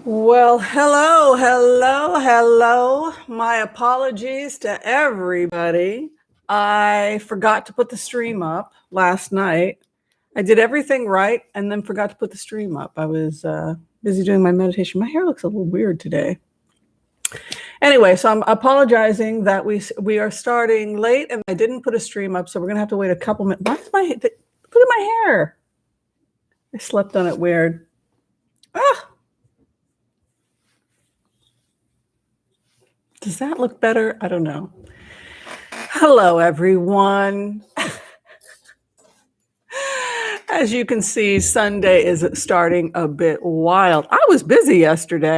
Well, hello, hello, hello. My apologies to everybody. I forgot to put the stream up last night. I did everything right and then forgot to put the stream up. I was busy doing my meditation. My hair looks a little weird today. Anyway, so I'm apologizing that we are starting late and I didn't put a stream up, so we're gonna have to wait a couple minutes. Look at my hair. I slept on it weird. Ah. Does that look better? I don't know. Hello, everyone. As you can see, Sunday is starting a bit wild. I was busy yesterday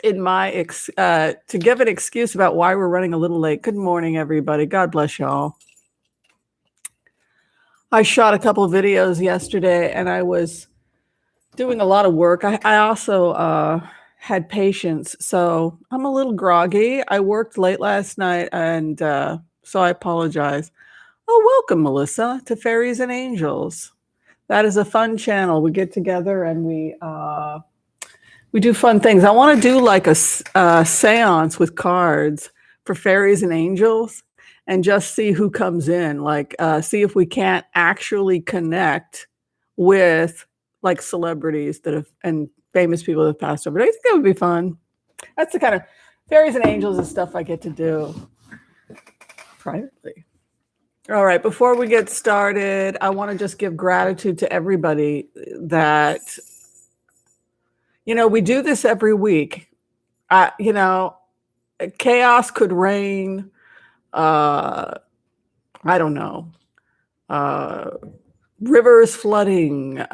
in my to give an excuse about why we're running a little late. Good morning, everybody. God bless y'all. I shot a couple of videos yesterday, and I was doing a lot of work. I also had patients, so I'm a little groggy. I worked late last night, and so I apologize. Oh, welcome, Melissa, to Fairies and Angels. That is a fun channel. We get together and we do fun things. I want to do like a seance with cards for fairies and angels and just see who comes in. Like see if we can't actually connect with like celebrities that have and famous people that have passed over. I think that would be fun. That's the kind of fairies and angels and stuff I get to do privately. All right, before we get started, I want to just give gratitude to everybody that, we do this every week. Chaos could reign. I don't know. Rivers flooding.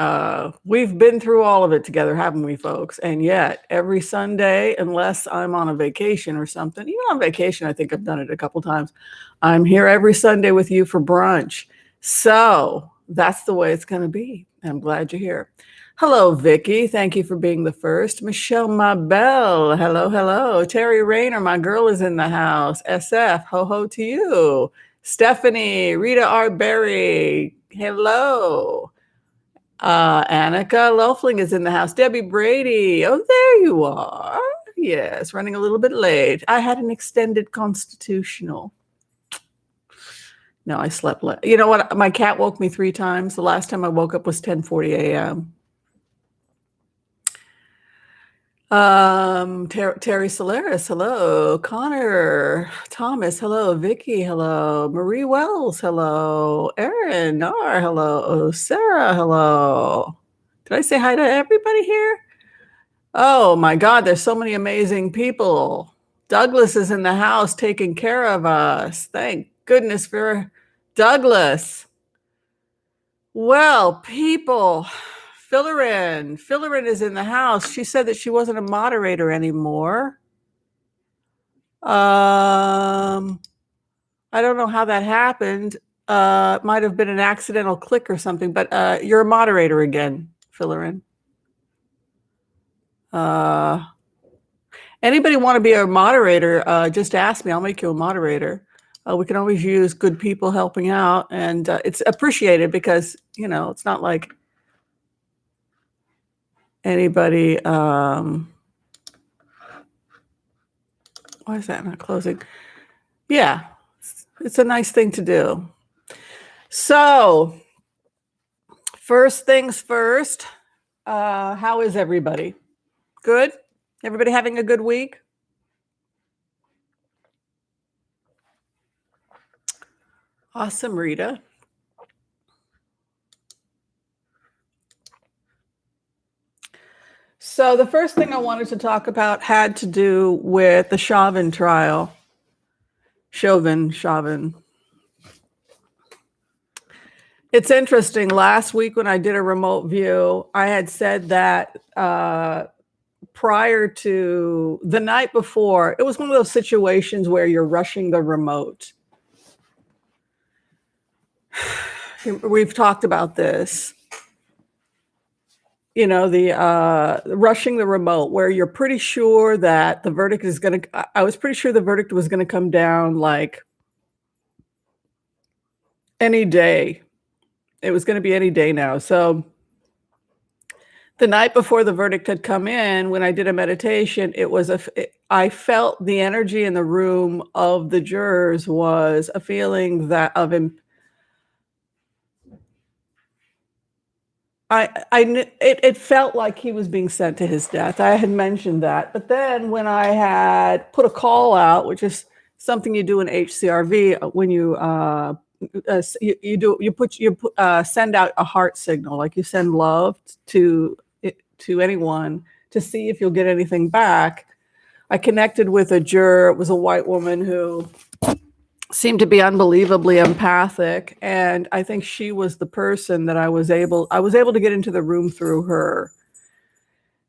We've been through all of it together, haven't we, folks? And yet, every Sunday, unless I'm on a vacation or something, even on vacation, I think I've done it a couple times. I'm here every Sunday with you for brunch. So that's the way it's going to be. I'm glad you're here. Hello, Vicky. Thank you for being the first. Michelle Mabel. Hello, hello. Terry Rayner, my girl, is in the house. SF, ho ho to you. Stephanie, Rita R. Berry. Hello. Annika Lofling is in the house. Debbie Brady. Oh, there you are. Yes, running a little bit late. I had an extended constitutional. No, I slept late. You know what? My cat woke me 3 times. The last time I woke up was 10:40 a.m. Terry Solaris, hello. Connor Thomas, hello. Vicky, hello. Marie Wells, hello. Erin Nar, hello. Oh, Sarah, hello. Did I say hi to everybody here? Oh my God, there's so many amazing people. Douglas is in the house taking care of us. Thank goodness for Douglas. Well, people, Fillerin is in the house. She said that she wasn't a moderator anymore. I don't know how that happened. It might have been an accidental click or something, but you're a moderator again, Fillerin. Anybody want to be a moderator, just ask me. I'll make you a moderator. We can always use good people helping out, and it's appreciated because, it's not like anybody. Why is that not closing? Yeah, it's a nice thing to do. So, first things first, how is everybody? Good? Everybody having a good week? Awesome, Rita. So the first thing I wanted to talk about had to do with the Chauvin trial. Chauvin. It's interesting. Last week when I did a remote view, I had said that prior to the night before, it was one of those situations where you're rushing the remote. We've talked about this. The rushing the remote, where you're pretty sure that the verdict is going to, I was pretty sure the verdict was going to come down like any day. It was going to be any day now. So The night before the verdict had come in, when I did a meditation, I felt the energy in the room of the jurors was a feeling that of I knew it felt like he was being sent to his death. I had mentioned that. But then when I had put a call out, which is something you do in HCRV when send out a heart signal, like you send love to anyone to see if you'll get anything back. I connected with a juror. It was a white woman who seemed to be unbelievably empathic, and I think she was the person that I was able to get into the room through her.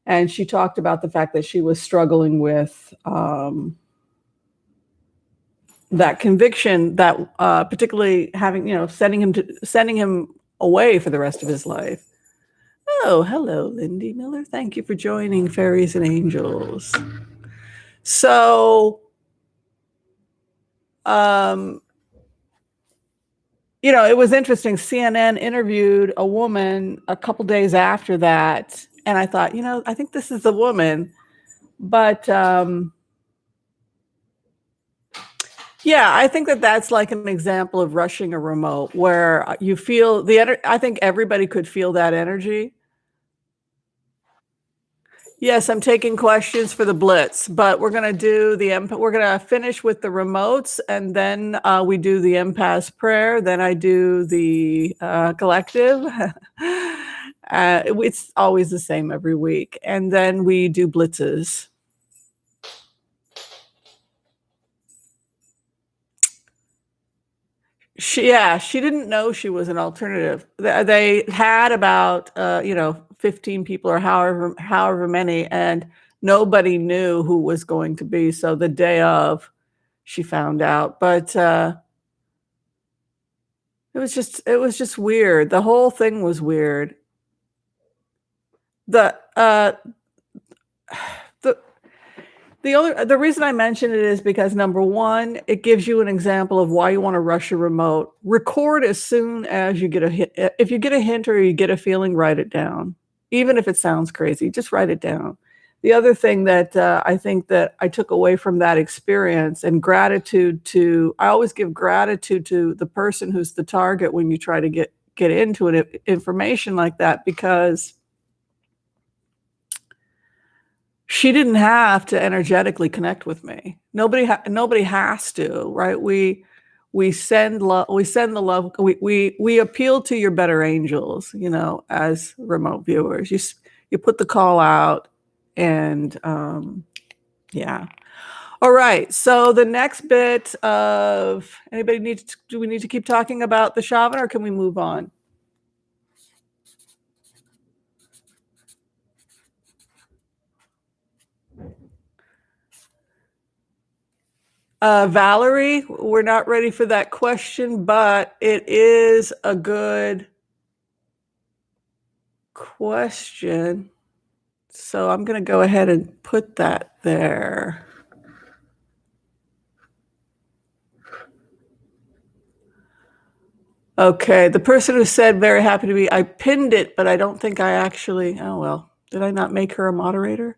And she talked about the fact that she was struggling with that conviction, that particularly sending him away for the rest of his life. Oh, hello, Lindy Miller. Thank you for joining Fairies and Angels. So, it was interesting. CNN interviewed a woman a couple days after that, and I thought, I think this is the woman. But yeah, I think that's like an example of rushing a remote where you feel I think everybody could feel that energy. Yes, I'm taking questions for the Blitz, but we're going to finish with the remotes, and then we do the empath prayer. Then I do the collective. It's always the same every week. And then we do Blitzes. She didn't know she was an alternative. They had about 15 people or however many, and nobody knew who was going to be. So the day of, she found out. But it was just weird. The whole thing was weird. The reason I mention it is because, number one, it gives you an example of why you want to rush a remote. Record as soon as you get a hint. If you get a hint or you get a feeling, write it down. Even if it sounds crazy, just write it down. The other thing that I think that I took away from that experience, and I always give gratitude to the person who's the target when you try to get into information like that, because she didn't have to energetically connect with me. Nobody has to, right? We send love. We send the love. We appeal to your better angels, as remote viewers. You put the call out, and yeah. All right. So the next bit of do we need to keep talking about the shaman, or can we move on? Valerie, we're not ready for that question, but it is a good question. So I'm going to go ahead and put that there. Okay, the person who said very happy to be, I pinned it, but I don't think I actually, oh well, did I not make her a moderator?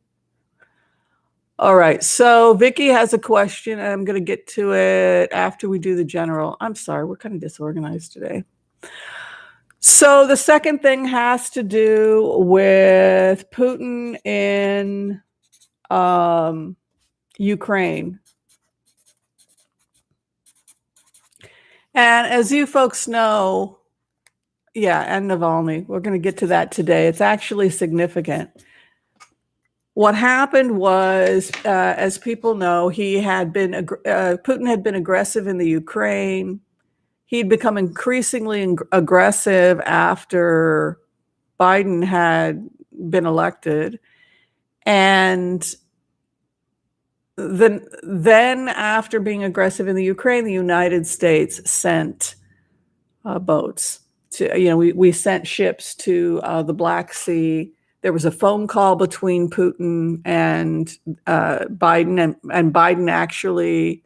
All right, so Vicky has a question, and I'm going to get to it after we do the general. I'm sorry, we're kind of disorganized today. So the second thing has to do with Putin in Ukraine. And as you folks know, and Navalny, we're going to get to that today. It's actually significant. What happened was, as people know, Putin had been aggressive in the Ukraine. He'd become increasingly aggressive after Biden had been elected. And then after being aggressive in the Ukraine, the United States sent boats to, we sent ships to the Black Sea. There was a phone call between Putin and Biden, and Biden actually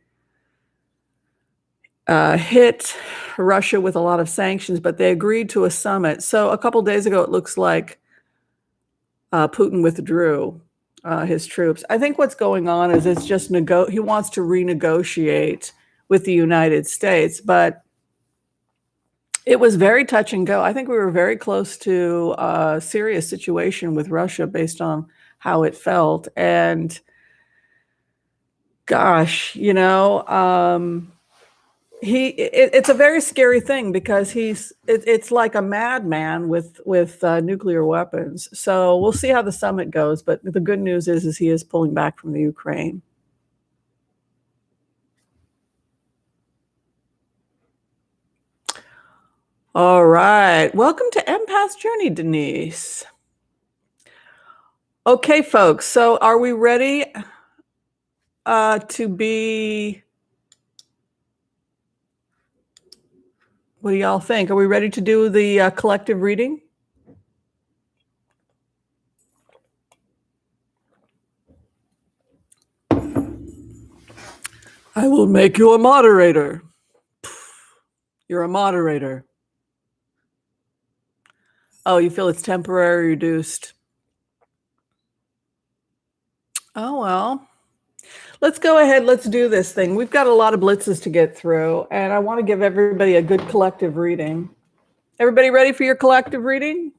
hit Russia with a lot of sanctions, but they agreed to a summit. So a couple days ago, it looks like Putin withdrew his troops. I think what's going on is it's just he wants to renegotiate with the United States, but it was very touch and go. I think we were very close to a serious situation with Russia based on how it felt. And gosh, it's a very scary thing because it's like a madman with nuclear weapons. So we'll see how the summit goes. But the good news is he is pulling back from the Ukraine. All right. Welcome to Empath's Journey, Denise. Okay, folks. So are we ready to be... What do y'all think? Are we ready to do the collective reading? I will make you a moderator. You're a moderator. Oh, you feel it's temporarily reduced. Oh, well. Let's go ahead. Let's do this thing. We've got a lot of blitzes to get through, and I want to give everybody a good collective reading. Everybody ready for your collective reading?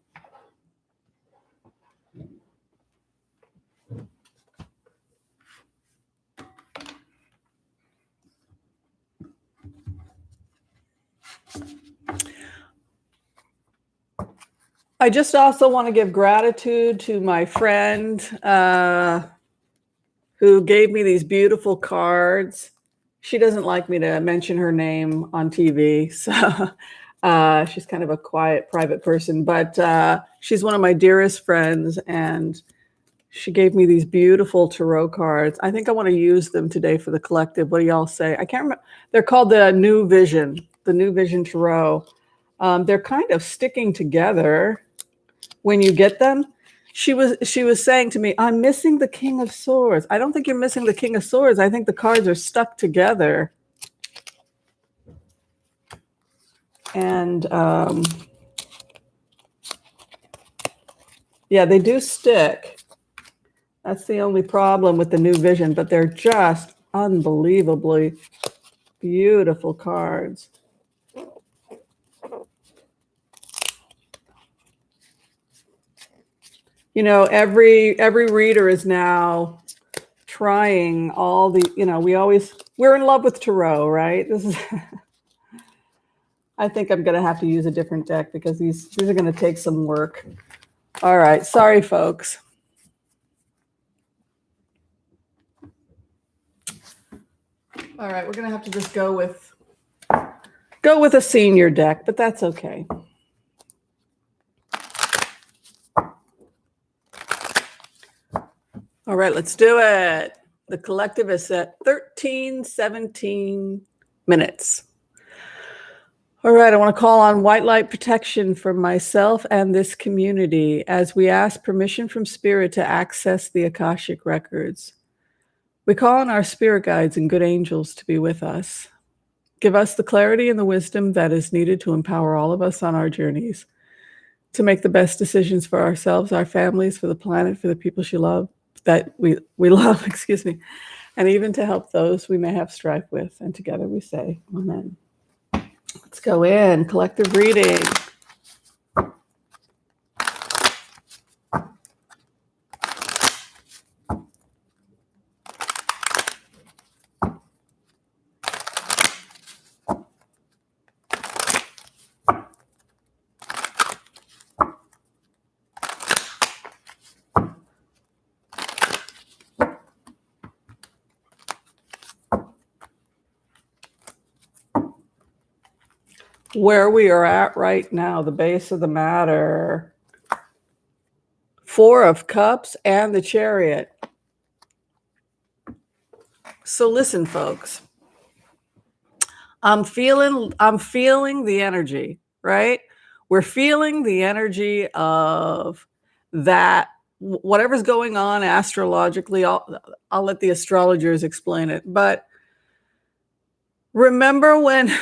I just also want to give gratitude to my friend who gave me these beautiful cards. She doesn't like me to mention her name on TV, so she's kind of a quiet, private person, but she's one of my dearest friends, and she gave me these beautiful tarot cards. I think I want to use them today for the collective. What do y'all say? I can't remember. They're called the New Vision Tarot. They're kind of sticking together when you get them. She was saying to me, I'm missing the King of Swords. I don't think you're missing the King of Swords. I think the cards are stuck together. And yeah, they do stick. That's the only problem with the New Vision, but they're just unbelievably beautiful cards. Every reader is now trying all the, we're in love with tarot, right? This is, I think I'm going to have to use a different deck because these are going to take some work. All right. Sorry, folks. All right. We're going to have to just go with a senior deck, but that's okay. All right, let's do it. The collective is at 13:17 minutes. All right, I want to call on white light protection for myself and this community as we ask permission from Spirit to access the Akashic records. We call on our spirit guides and good angels to be with us. Give us the clarity and the wisdom that is needed to empower all of us on our journeys, to make the best decisions for ourselves, our families, for the planet, for the people that we love, and even to help those we may have strife with. And together we say, Amen. Let's go in, collective reading. Where we are at right now, the base of the matter, 4 of Cups and the Chariot. So listen, folks, I'm feeling the energy, right? We're feeling the energy of that, whatever's going on astrologically. I'll let the astrologers explain it, but remember when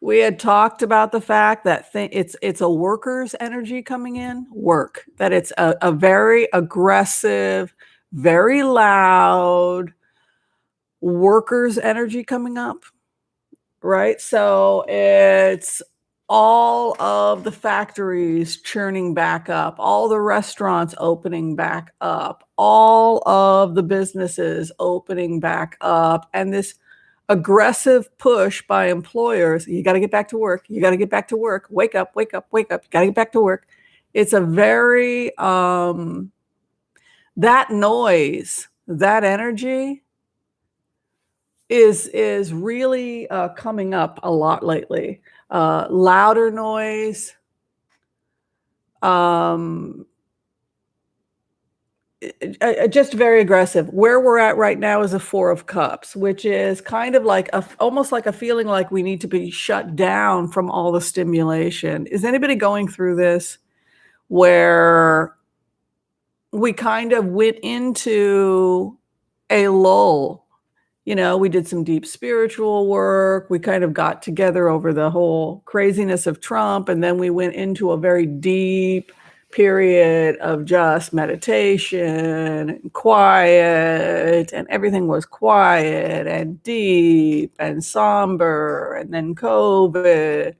We had talked about the fact that it's a worker's energy coming in, work, that it's a very aggressive, very loud worker's energy coming up, right? So it's all of the factories churning back up, all the restaurants opening back up, all of the businesses opening back up, and this aggressive push by employers, you got to get back to work, you got to get back to work, wake up, wake up, wake up, you got to get back to work. It's a very that noise, that energy is really coming up a lot lately. Louder noise, just very aggressive. Where we're at right now is a Four of Cups, which is kind of like almost like a feeling like we need to be shut down from all the stimulation. Is anybody going through this where we kind of went into a lull? You know, we did some deep spiritual work. We kind of got together over the whole craziness of Trump, and then we went into a very deep period of just meditation and quiet, and everything was quiet and deep and somber, and then COVID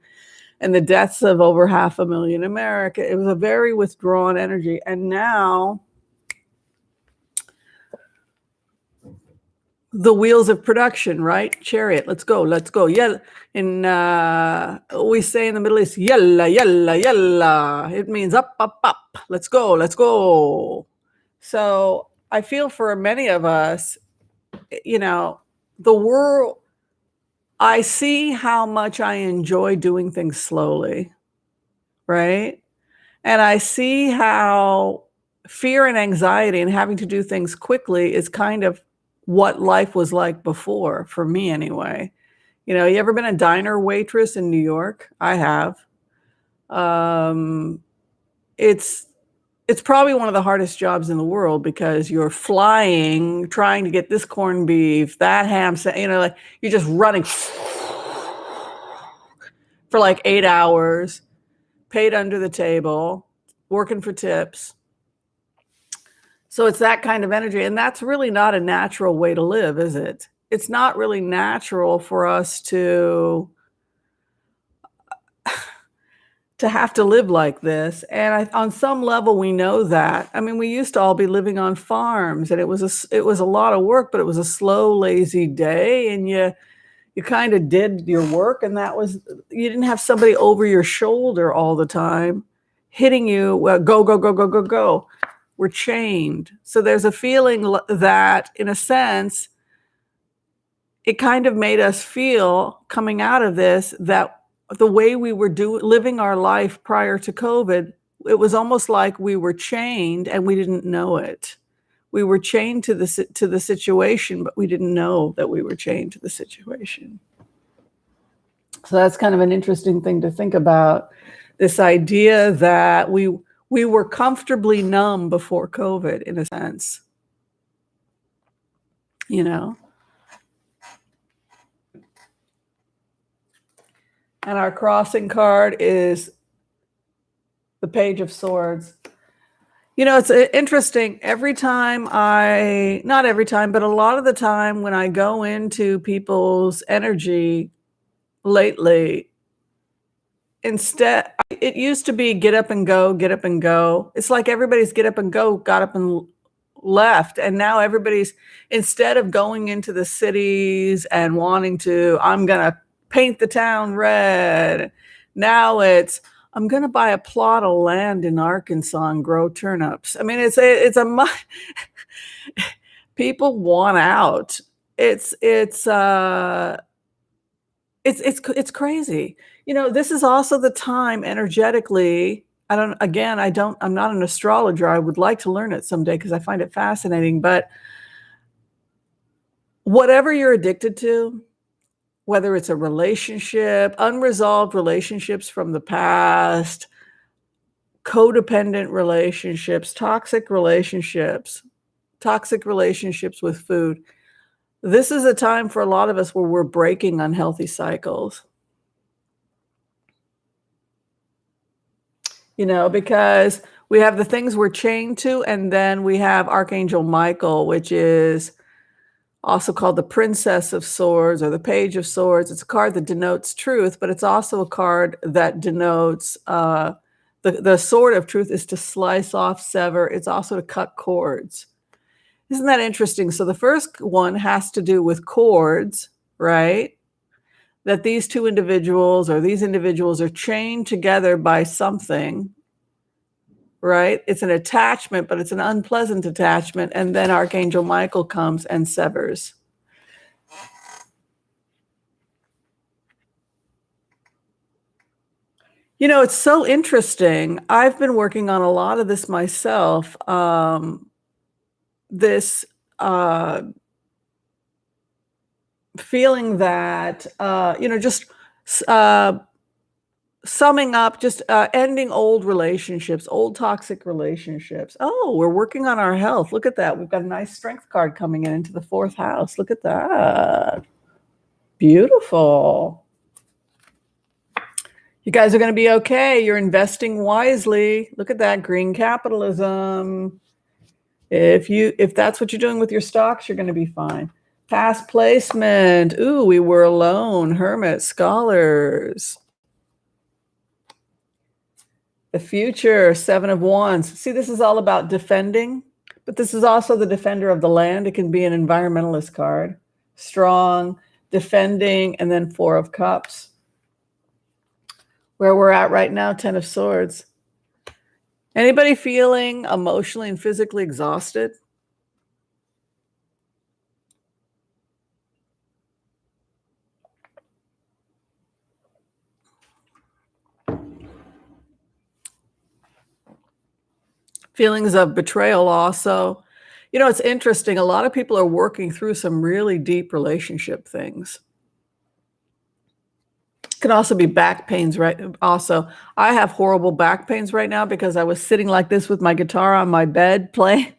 and the deaths of over 500,000 Americans. It was a very withdrawn energy. And now the wheels of production, right? Chariot, let's go, let's go. Yeah, in we say in the Middle East, yalla, yalla, yalla. It means up, up, up. Let's go, let's go. So I feel for many of us, you know, the world, I see how much I enjoy doing things slowly, right? And I see how fear and anxiety and having to do things quickly is kind of what life was like before, for me anyway. You know, you ever been a diner waitress in New York? I have. It's probably one of the hardest jobs in the world because you're flying, trying to get this corned beef, that ham, you know, like you're just running for like 8 hours, paid under the table, working for tips. So it's that kind of energy. And that's really not a natural way to live, is it? It's not really natural for us to have to live like this. And on some level, we know that. I mean, we used to all be living on farms, and it was a lot of work, but it was a slow, lazy day. And you kind of did your work, and you didn't have somebody over your shoulder all the time hitting you, go, go, go, go, go, go. We're chained. So there's a feeling that, in a sense, it kind of made us feel, coming out of this, that the way we were living our life prior to COVID, it was almost like we were chained and we didn't know it. We were chained to the situation, but we didn't know that we were chained to the situation. So that's kind of an interesting thing to think about, this idea that we were comfortably numb before COVID, in a sense, you know? And our crossing card is the Page of Swords. You know, it's interesting. Not every time, but a lot of the time when I go into people's energy lately, instead, it used to be get up and go, get up and go. It's like everybody's get up and go, got up and left. And now everybody's, instead of going into the cities and wanting to, I'm going to paint the town red, now it's, I'm going to buy a plot of land in Arkansas and grow turnips. I mean, people want out. It's crazy. You know, this is also the time energetically. I'm not an astrologer. I would like to learn it someday because I find it fascinating. But whatever you're addicted to, whether it's a relationship, unresolved relationships from the past, codependent relationships, toxic relationships with food, this is a time for a lot of us where we're breaking unhealthy cycles. because we have the things we're chained to, and then we have Archangel Michael, which is also called the Princess of Swords or the Page of Swords. It's a card that denotes truth, but it's also a card that denotes the sword of truth is to slice off, sever. It's also to cut cords. Isn't that interesting? So the first one has to do with cords, right? That these two individuals or these individuals are chained together by something, right? It's an attachment, but it's an unpleasant attachment. And then Archangel Michael comes and severs. It's so interesting. I've been working on a lot of this myself. This feeling that, just summing up, just ending old relationships, old toxic relationships. Oh, we're working on our health. Look at that. We've got a nice strength card coming into the 4th house. Look at that. Beautiful. You guys are going to be okay. You're investing wisely. Look at that, green capitalism. If that's what you're doing with your stocks, you're going to be fine. Past placement. Ooh, we were alone. Hermit, scholars. The future, 7 of Wands. See, this is all about defending, but this is also the defender of the land. It can be an environmentalist card. Strong, defending, and then 4 of Cups. Where we're at right now, 10 of Swords. Anybody feeling emotionally and physically exhausted? Feelings of betrayal also. It's interesting. A lot of people are working through some really deep relationship things. Can also be back pains, right? Also, I have horrible back pains right now because I was sitting like this with my guitar on my bed playing,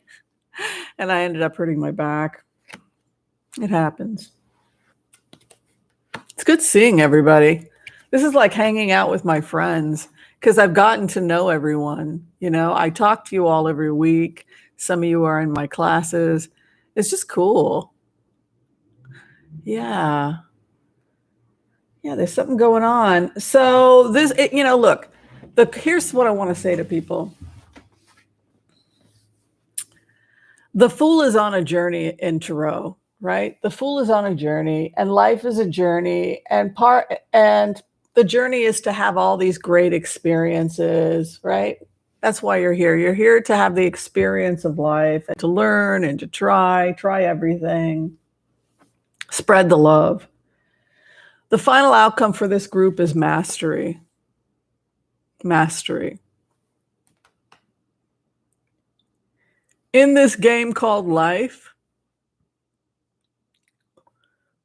and I ended up hurting my back. It happens. It's good seeing everybody. This is like hanging out with my friends because I've gotten to know everyone. I talk to you all every week. Some of you are in my classes. It's just cool. Yeah. Yeah, there's something going on. So look, here's what I want to say to people. The Fool is on a journey in Tarot, right? The Fool is on a journey, and life is a journey, and the journey is to have all these great experiences, right? That's why you're here. You're here to have the experience of life and to learn and to try everything. Spread the love. The final outcome for this group is mastery. Mastery. In this game called life,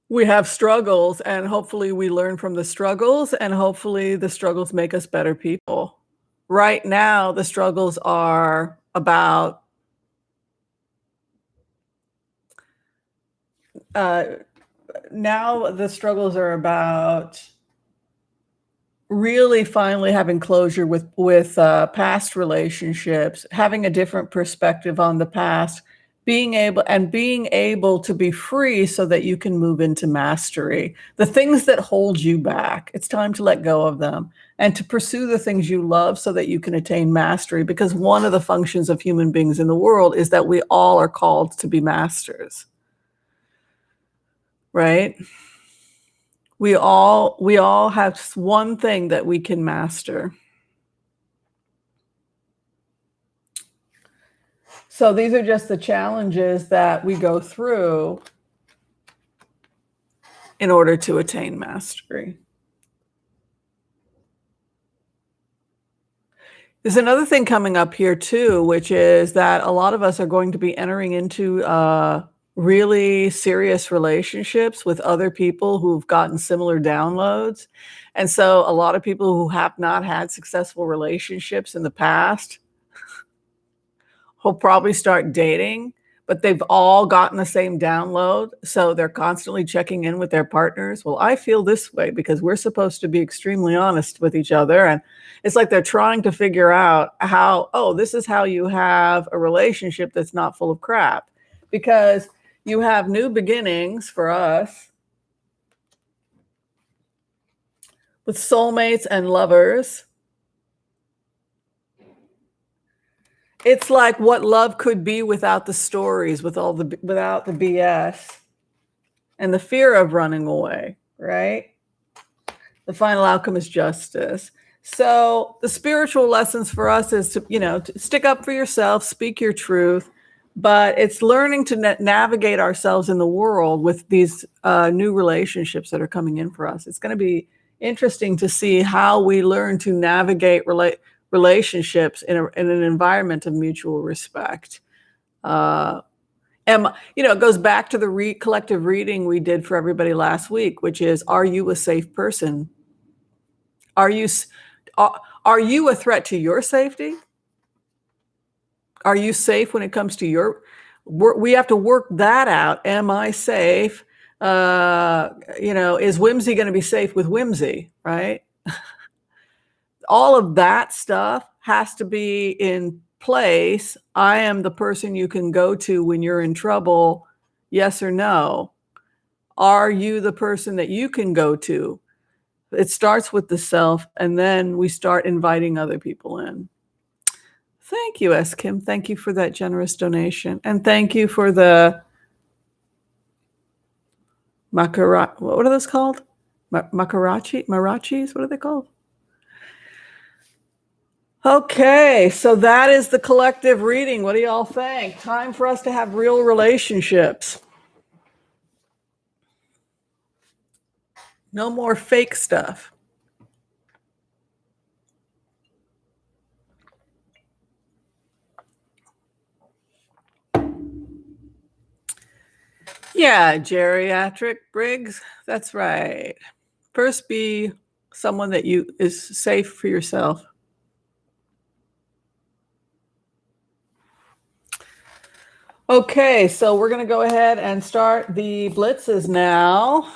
we have struggles, and hopefully we learn from the struggles, and hopefully the struggles make us better people. Right now, the struggles are about really finally having closure with past relationships, having a different perspective on the past, being able to be free so that you can move into mastery. The things that hold you back, it's time to let go of them and to pursue the things you love so that you can attain mastery, because one of the functions of human beings in the world is that we all are called to be masters. Right? We all have one thing that we can master. So these are just the challenges that we go through in order to attain mastery. There's another thing coming up here too, which is that a lot of us are going to be entering into really serious relationships with other people who've gotten similar downloads. And so a lot of people who have not had successful relationships in the past will probably start dating, but they've all gotten the same download. So they're constantly checking in with their partners. Well, I feel this way because we're supposed to be extremely honest with each other. And it's like they're trying to figure out how, oh, this is how you have a relationship that's not full of crap. Because you have new beginnings for us with soulmates and lovers. It's like what love could be without the stories, without the BS and the fear of running away, right? The final outcome is justice. So the spiritual lessons for us is to, to stick up for yourself, speak your truth, but it's learning to navigate ourselves in the world with these new relationships that are coming in for us. It's going to be interesting to see how we learn to navigate relationships in an environment of mutual respect. It goes back to the collective reading we did for everybody last week, which is, are you a safe person? Are you a threat to your safety? Are you safe when it comes to your work? We have to work that out. Am I safe? Is Whimsy going to be safe with Whimsy, right? All of that stuff has to be in place. I am the person you can go to when you're in trouble. Yes or no? Are you the person that you can go to? It starts with the self, and then we start inviting other people in. Thank you, S. Kim. Thank you for that generous donation. And thank you for the what are those called? Marachis? What are they called? Okay, so that is the collective reading. What do y'all think? Time for us to have real relationships. No more fake stuff. Yeah, geriatric Briggs. That's right. First, be someone that is safe for yourself. Okay, so we're going to go ahead and start the blitzes now.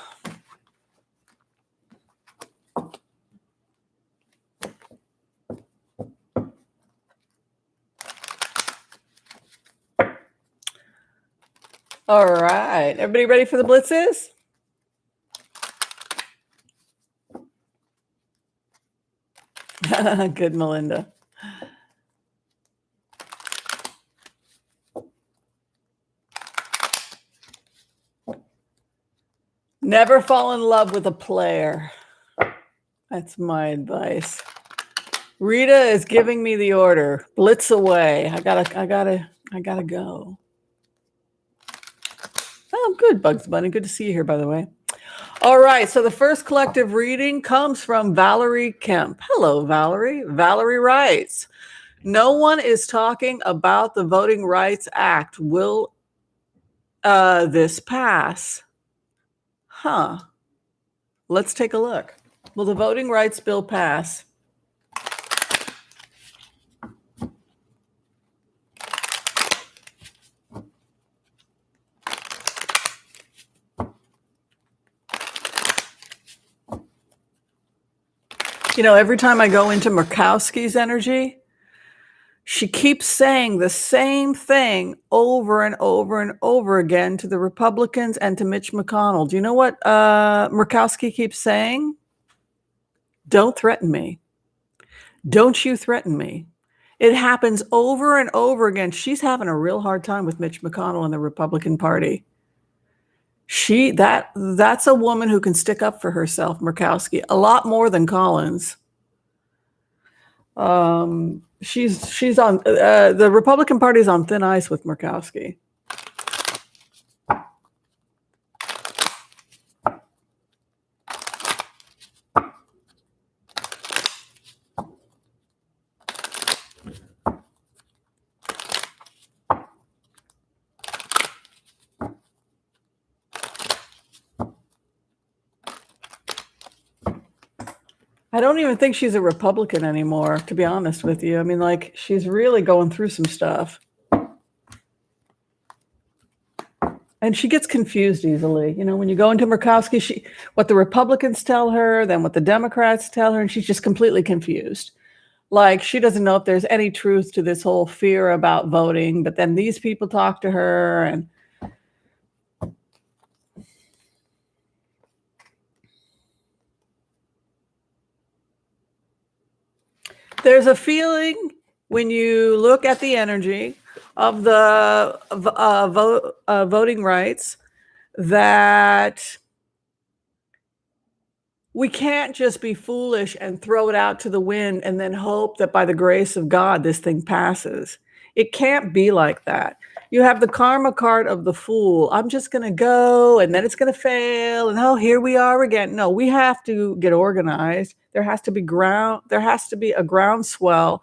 All right, everybody ready for the blitzes? Good, Melinda. Never fall in love with a player. That's my advice. Rita is giving me the order. Blitz away. I gotta go. Oh, good, Bugs Bunny. Good to see you here, by the way. All right, so the first collective reading comes from Valerie Kemp. Hello, Valerie. Valerie writes, no one is talking about the Voting Rights Act. Will this pass? Huh. Let's take a look. Will the Voting Rights Bill pass? Every time I go into Murkowski's energy, she keeps saying the same thing over and over and over again to the Republicans and to Mitch McConnell. Do you know what Murkowski keeps saying? Don't threaten me. Don't you threaten me. It happens over and over again. She's having a real hard time with Mitch McConnell and the Republican Party. That's a woman who can stick up for herself, Murkowski, a lot more than Collins. She's on the Republican Party's on thin ice with Murkowski. I don't even think she's a Republican anymore, to be honest with you. I mean, she's really going through some stuff. And she gets confused easily. You know, when you go into Murkowski, what the Republicans tell her, then what the Democrats tell her, and she's just completely confused. Like, she doesn't know if there's any truth to this whole fear about voting, but then these people talk to her, and there's a feeling when you look at the energy of the voting rights that we can't just be foolish and throw it out to the wind and then hope that by the grace of God, this thing passes. It can't be like that. You have the karma card of the fool. I'm just going to go and then it's going to fail. And oh, here we are again. No, we have to get organized. There has to be a groundswell.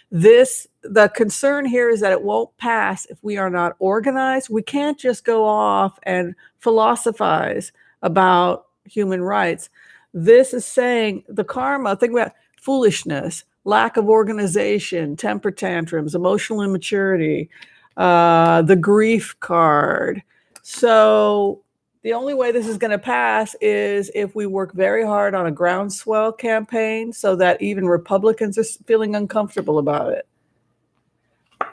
The concern here is that it won't pass if we are not organized. We can't just go off and philosophize about human rights. This is saying the karma, think about foolishness, lack of organization, temper tantrums, emotional immaturity, the grief card. So the only way this is going to pass is if we work very hard on a groundswell campaign so that even Republicans are feeling uncomfortable about it.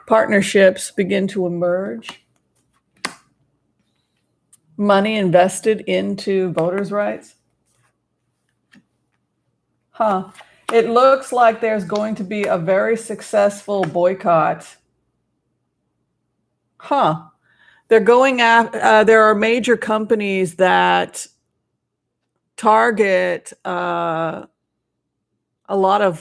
Partnerships begin to emerge. Money invested into voters' rights. It looks like there's going to be a very successful boycott. They're going after, there are major companies that target a lot of,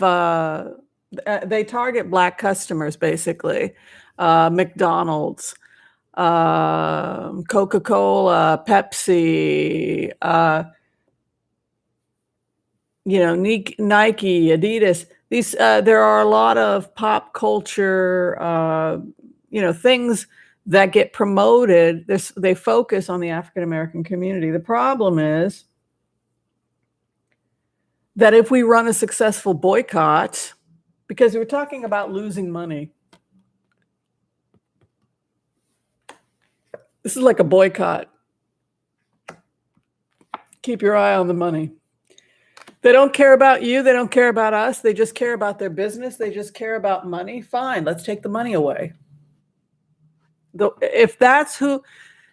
they target Black customers, basically. McDonald's, Coca-Cola, Pepsi, Nike, Adidas. These there are a lot of pop culture, things that get promoted. They focus on the African American community. The problem is that if we run a successful boycott, because we're talking about losing money. This is like a boycott. Keep your eye on the money. They don't care about you. They don't care about us. They just care about their business. They just care about money. Fine, let's take the money away. If that's who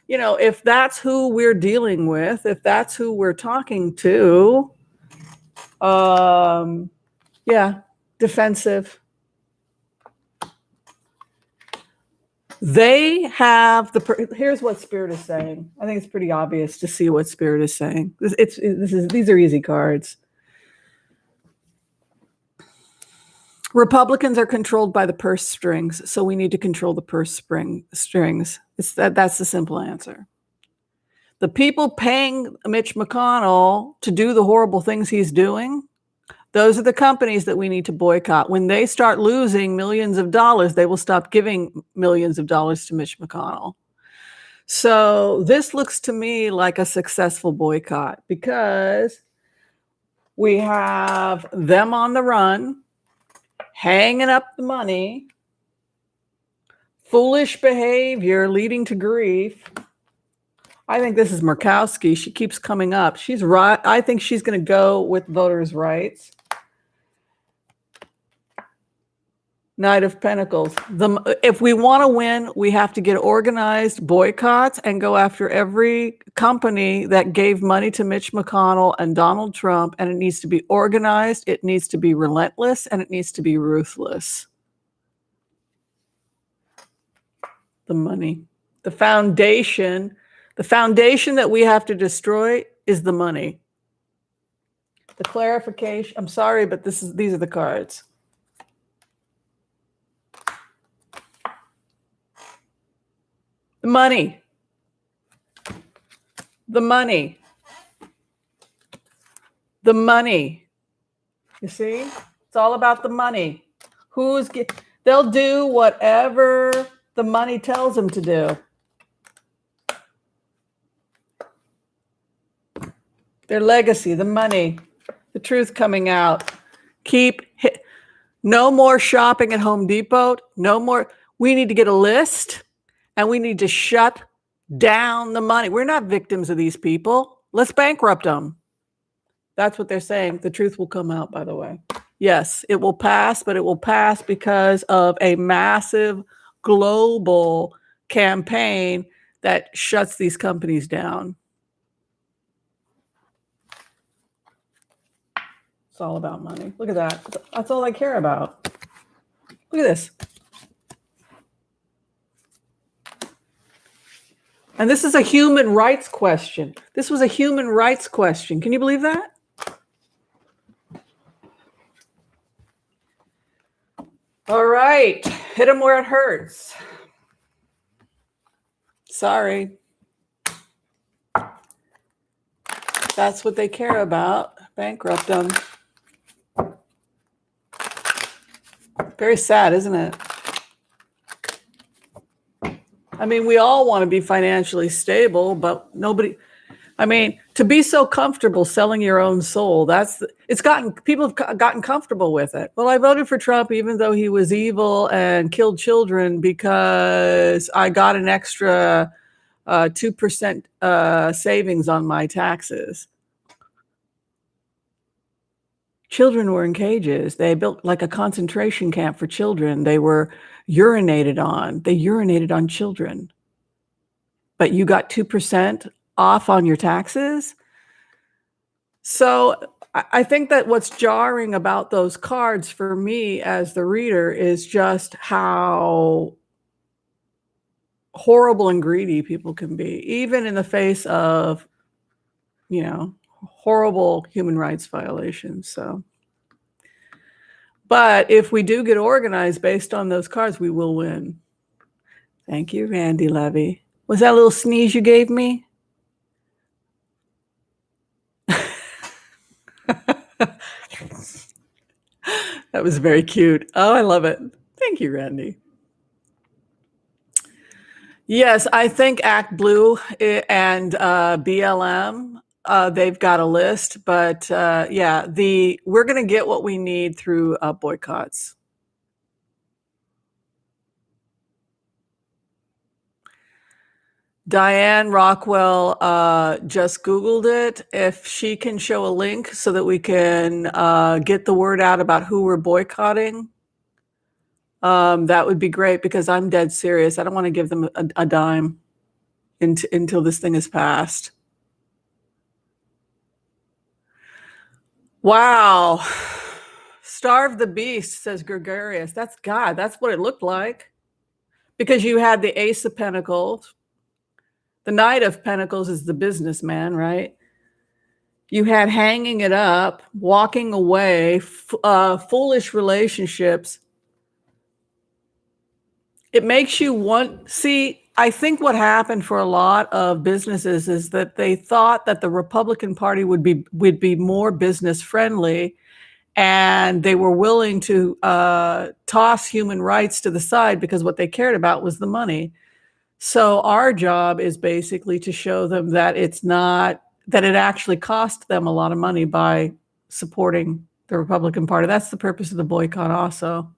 we're dealing with, if that's who we're talking to, defensive. They have here's what Spirit is saying. I think it's pretty obvious to see what Spirit is saying. These are easy cards. Republicans are controlled by the purse strings, so we need to control the purse strings. That's the simple answer. The people paying Mitch McConnell to do the horrible things he's doing, those are the companies that we need to boycott. When they start losing millions of dollars, they will stop giving millions of dollars to Mitch McConnell. So this looks to me like a successful boycott because we have them on the run, hanging up the money, foolish behavior leading to grief. I think this is Murkowski. She keeps coming up. She's right. I think she's going to go with voters' rights. Knight of Pentacles. If we want to win, we have to get organized boycotts and go after every company that gave money to Mitch McConnell and Donald Trump. And it needs to be organized, it needs to be relentless, and it needs to be ruthless. The money. The foundation that we have to destroy is the money. The clarification. I'm sorry, but these are the cards. The money. The money. The money. You see? It's all about the money. They'll do whatever the money tells them to do. Their legacy, the money, the truth coming out. No more shopping at Home Depot. No more. We need to get a list. And we need to shut down the money. We're not victims of these people. Let's bankrupt them. That's what they're saying. The truth will come out, by the way. Yes, it will pass, but it will pass because of a massive global campaign that shuts these companies down. It's all about money. Look at that. That's all I care about. Look at this. And this is a human rights question. This was a human rights question. Can you believe that? All right. Hit them where it hurts. Sorry. That's what they care about. Bankrupt them. Very sad, isn't it? I mean, we all want to be financially stable, but nobody, I mean, to be so comfortable selling your own soul, people have gotten comfortable with it. Well, I voted for Trump even though he was evil and killed children because I got an extra 2% savings on my taxes. Children were in cages. They built like a concentration camp for children. They were urinated on. They urinated on children. But you got 2% off on your taxes? So I think that what's jarring about those cards for me as the reader is just how horrible and greedy people can be, even in the face of, horrible human rights violations. So, but if we do get organized based on those cards, we will win. Thank you, Randy Levy. Was that a little sneeze you gave me? That was very cute. Oh, I love it. Thank you, Randy. Yes, I think Act Blue and BLM, they've got a list, but we're going to get what we need through boycotts. Diane Rockwell just Googled it. If she can show a link so that we can get the word out about who we're boycotting, that would be great, because I'm dead serious. I don't want to give them a dime until this thing is passed. Wow. Starve the beast, says Gregarious. That's God. That's what it looked like. Because you had the Ace of Pentacles. The Knight of Pentacles is the businessman, right? You had hanging it up, walking away, foolish relationships. It makes you I think what happened for a lot of businesses is that they thought that the Republican Party would be more business friendly, and they were willing to toss human rights to the side because what they cared about was the money. So our job is basically to show them that it's not, that it actually cost them a lot of money by supporting the Republican Party. That's the purpose of the boycott also.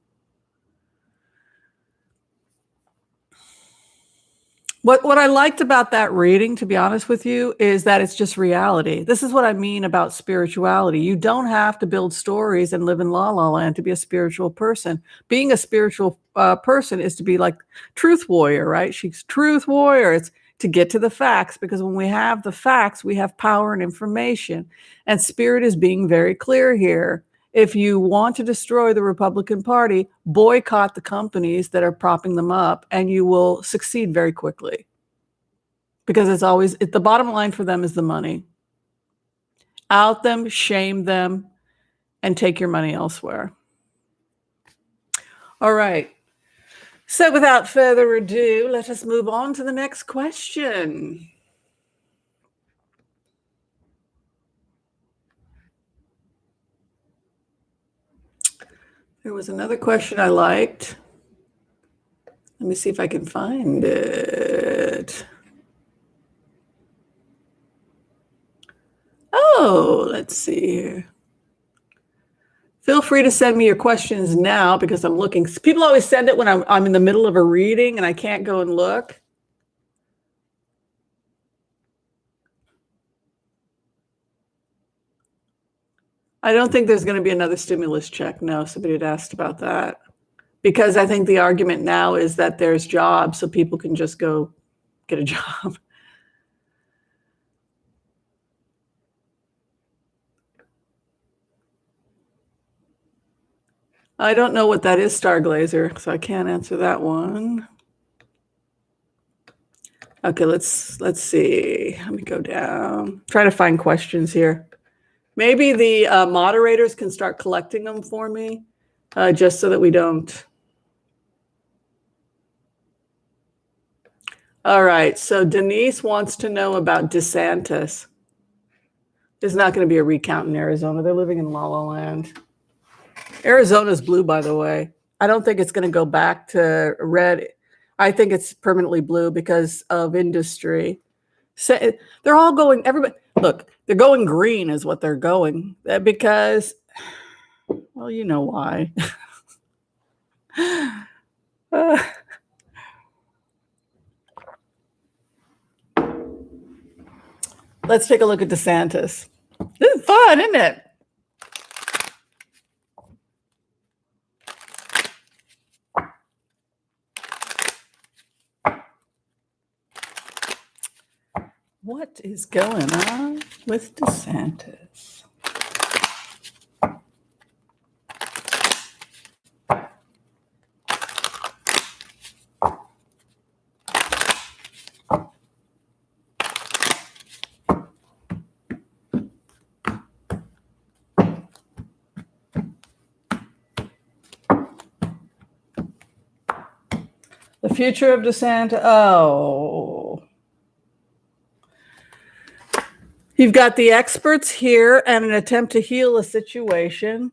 What I liked about that reading, to be honest with you, is that it's just reality. This is what I mean about spirituality. You don't have to build stories and live in la la land to be a spiritual person. Being a spiritual person is to be like Truth Warrior, right? She's Truth Warrior. It's to get to the facts, because when we have the facts, we have power and information. And Spirit is being very clear here. If you want to destroy the Republican Party, boycott the companies that are propping them up, and you will succeed very quickly. Because the bottom line for them is the money. Out them, shame them, and take your money elsewhere. All right. So without further ado, let us move on to the next question. There was another question I liked. Let me see if I can find it. Oh, let's see here. Feel free to send me your questions now, because I'm looking. People always send it when I'm in the middle of a reading and I can't go and look. I don't think there's going to be another stimulus check. No, somebody had asked about that. Because I think the argument now is that there's jobs, so people can just go get a job. I don't know what that is, Starglazer, so I can't answer that one. Okay, let's see. Let me go down. Try to find questions here. Maybe the moderators can start collecting them for me, just so that we don't. All right, so Denise wants to know about Desantis. There's not going to be a recount in Arizona. They're living in La La Land. Arizona's blue, by the way. I don't think it's going to go back to red. I think it's permanently blue because of industry. So they're all going, everybody, look, they're going green is what they're going because, well, you know why. Let's take a look at Desantis. This is fun, isn't it? What is going on with Desantis? The future of Desantis. Oh. You've got the experts here and an attempt to heal a situation.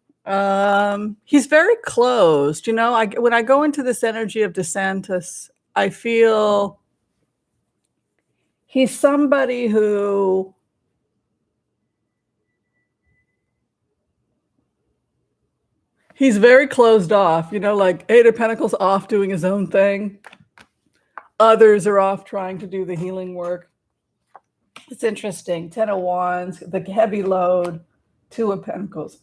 He's very closed. You know, when I go into this energy of Desantis, I feel he's somebody who he's very closed off. You know, like Eight of Pentacles off doing his own thing. Others are off trying to do the healing work. It's interesting. 10 of Wands, the heavy load, 2 of Pentacles.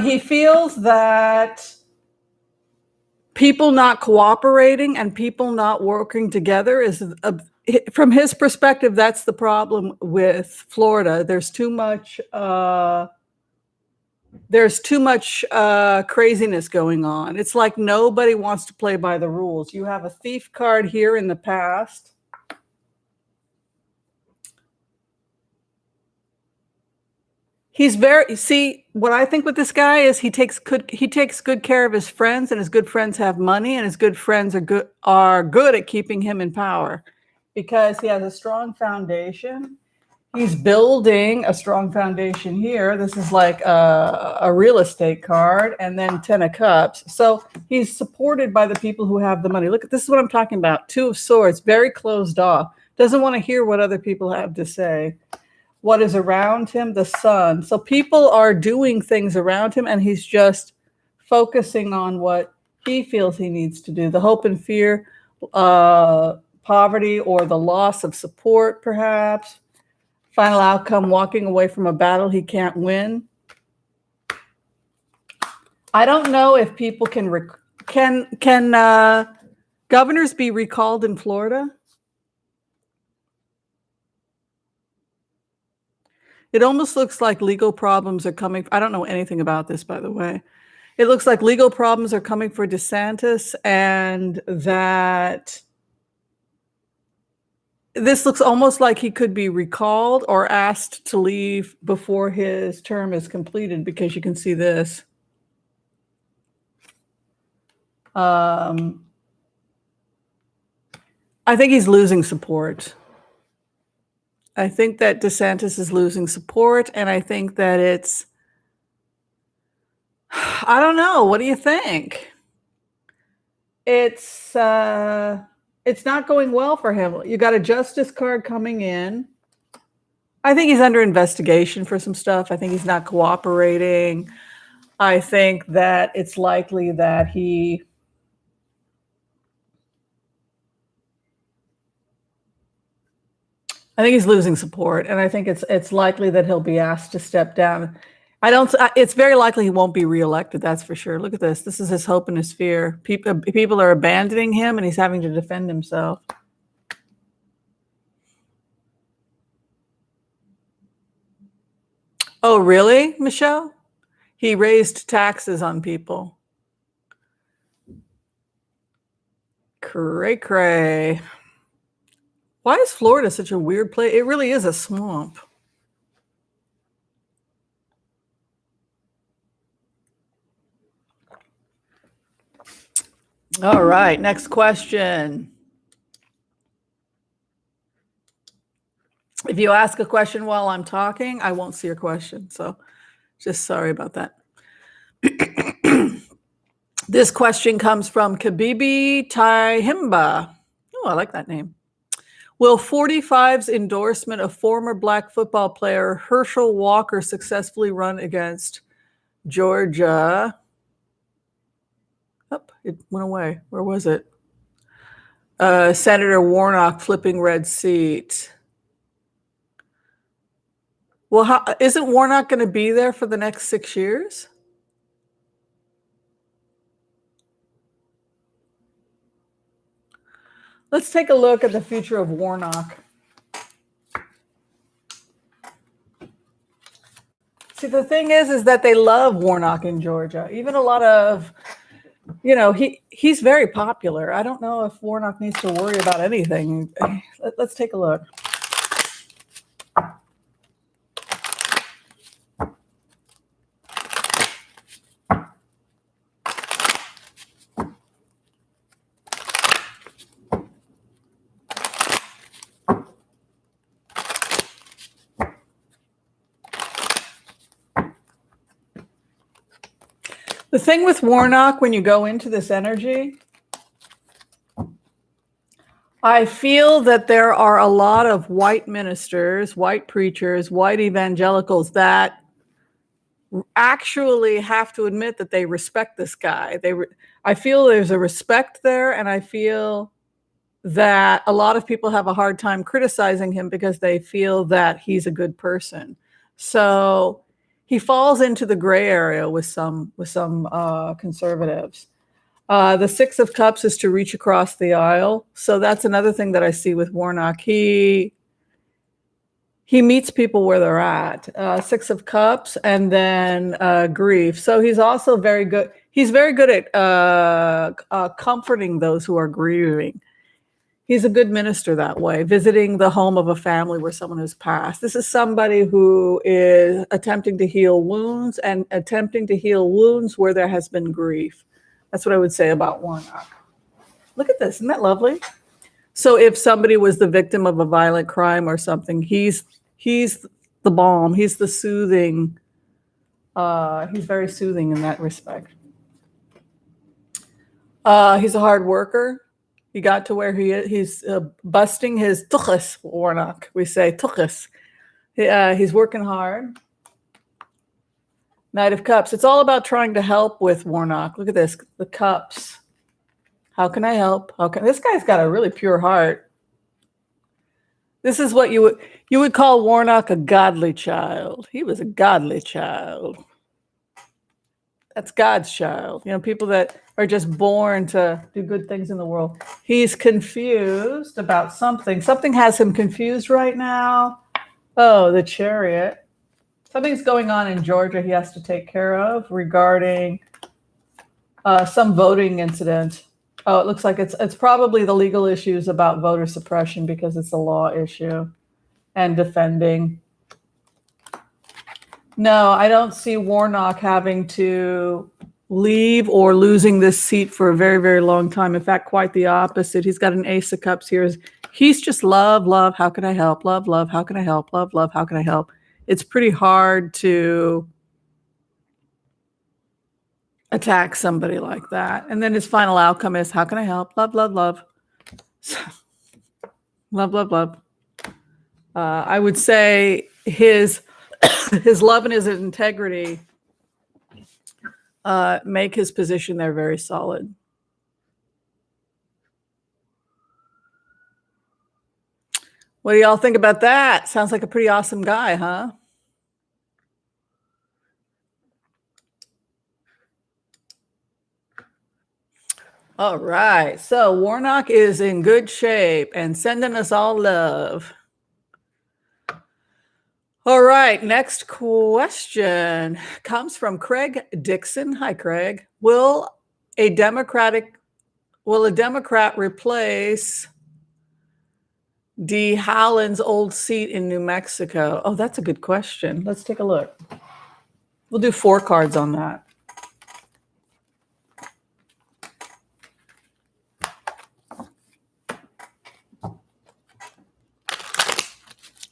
He feels that people not cooperating and people not working together is, from his perspective, that's the problem with Florida. There's too much craziness going on. It's like nobody wants to play by the rules. You have a thief card here in the past. He's see, what I think with this guy is he takes good care of his friends, and his good friends have money, and his good friends are good at keeping him in power because he has a strong foundation. He's building a strong foundation here. This is like a real estate card, and then 10 of Cups. So he's supported by the people who have the money. Look, this is what I'm talking about. 2 of Swords, very closed off. Doesn't want to hear what other people have to say. What is around him? The sun. So people are doing things around him, and he's just focusing on what he feels he needs to do. The hope and fear, poverty, or the loss of support, perhaps. Final outcome, walking away from a battle he can't win. I don't know if people can governors be recalled in Florida? It almost looks like legal problems are coming. I don't know anything about this, by the way. It looks like legal problems are coming for Desantis, and that this looks almost like he could be recalled or asked to leave before his term is completed, because you can see this. I think he's losing support. I think that Desantis is losing support, and I think that it's, I don't know. What do you think? It's not going well for him. You got a Justice card coming in. I think he's under investigation for some stuff. I think he's not cooperating. I think that it's likely that he I think he's losing support, and I think it's likely that he'll be asked to step down. It's very likely he won't be reelected. That's for sure. Look at this. This is his hope and his fear. People are abandoning him, and he's having to defend himself. Oh, really, Michelle? He raised taxes on people. Cray cray. Why is Florida such a weird place? It really is a swamp. All right, next question. If you ask a question while I'm talking, I won't see your question. So just sorry about that. This question comes from Kabibi Taihimba. Oh, I like that name. Will 45's endorsement of former Black football player Herschel Walker successfully run against Georgia? Oh, it went away. Where was it? Senator Warnock flipping red seat. Well, isn't Warnock going to be there for the next 6 years? Let's take a look at the future of Warnock. See, the thing is that they love Warnock in Georgia. Even a lot of, he's very popular. I don't know if Warnock needs to worry about anything. Let's take a look. The thing with Warnock, when you go into this energy, I feel that there are a lot of white ministers, white preachers, white evangelicals that actually have to admit that they respect this guy. I feel there's a respect there, and I feel that a lot of people have a hard time criticizing him because they feel that he's a good person. So he falls into the gray area with some conservatives. The Six of Cups is to reach across the aisle. So that's another thing that I see with Warnock. He meets people where they're at. Six of Cups and then grief. So he's also very good. He's very good at comforting those who are grieving. He's a good minister that way, visiting the home of a family where someone has passed. This is somebody who is attempting to heal wounds and attempting to heal wounds where there has been grief. That's what I would say about Warnock. Look at this. Isn't that lovely? So if somebody was the victim of a violent crime or something, he's the balm. He's the soothing. He's very soothing in that respect. He's a hard worker. He got to where he's busting his tuchus, Warnock. We say tuchus. He's working hard. Knight of Cups. It's all about trying to help with Warnock. Look at this. The cups. How can I help? This guy's got a really pure heart. This is what you would call Warnock a godly child. He was a godly child. That's God's child. People that are just born to do good things in the world. He's confused about something. Something has him confused right now. Oh, the Chariot. Something's going on in Georgia he has to take care of regarding some voting incident. Oh, it looks like it's probably the legal issues about voter suppression because it's a law issue and defending. No, I don't see Warnock having to leave or losing this seat for a very, very long time. In fact, quite the opposite. He's got an Ace of Cups here. He's just love, how can I help? Love, how can I help? Love, how can I help? It's pretty hard to attack somebody like that. And then his final outcome is, how can I help? Love. love. I would say his love and his integrity make his position there very solid. What do y'all think about that? Sounds like a pretty awesome guy, huh? All right. So Warnock is in good shape and sending us all love. All right. Next question comes from Craig Dixon. Hi, Craig. Will a Democrat replace Dee Haaland's old seat in New Mexico? Oh, that's a good question. Let's take a look. We'll do 4 cards on that.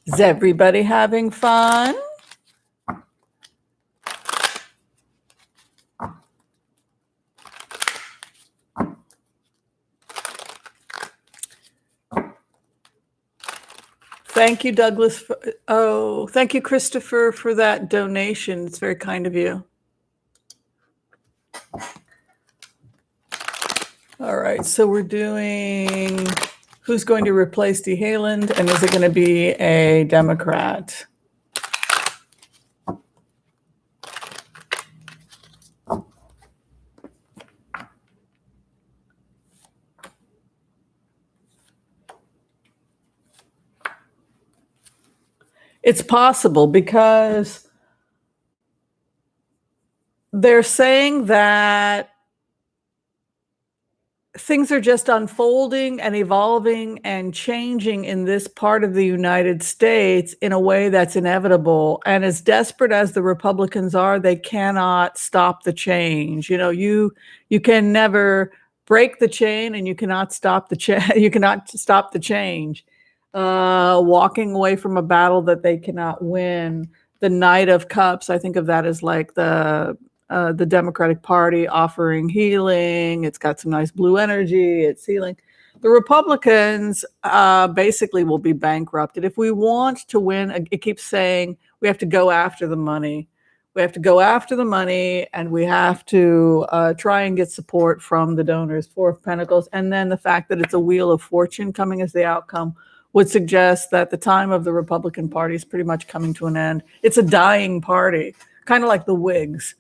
Is everybody having fun? Thank you, Douglas. Thank you, Christopher, for that donation. It's very kind of you. All right, so we're doing who's going to replace Dee Haaland, and is it going to be a Democrat? It's possible because they're saying that things are just unfolding and evolving and changing in this part of the United States in a way that's inevitable. And as desperate as the Republicans are, they cannot stop the change. You know, you can never break the chain, and you cannot stop the you cannot stop the change. Walking away from a battle that they cannot win. The Knight of Cups, I think of that as like the Democratic Party offering healing. It's got some nice blue energy. It's healing. The Republicans basically will be bankrupted. If we want to win, it keeps saying we have to go after the money. We have to go after the money, and we have to try and get support from the donors. 4 of Pentacles. And then the fact that it's a Wheel of Fortune coming as the outcome would suggest that the time of the Republican Party is pretty much coming to an end. It's a dying party, kind of like the Whigs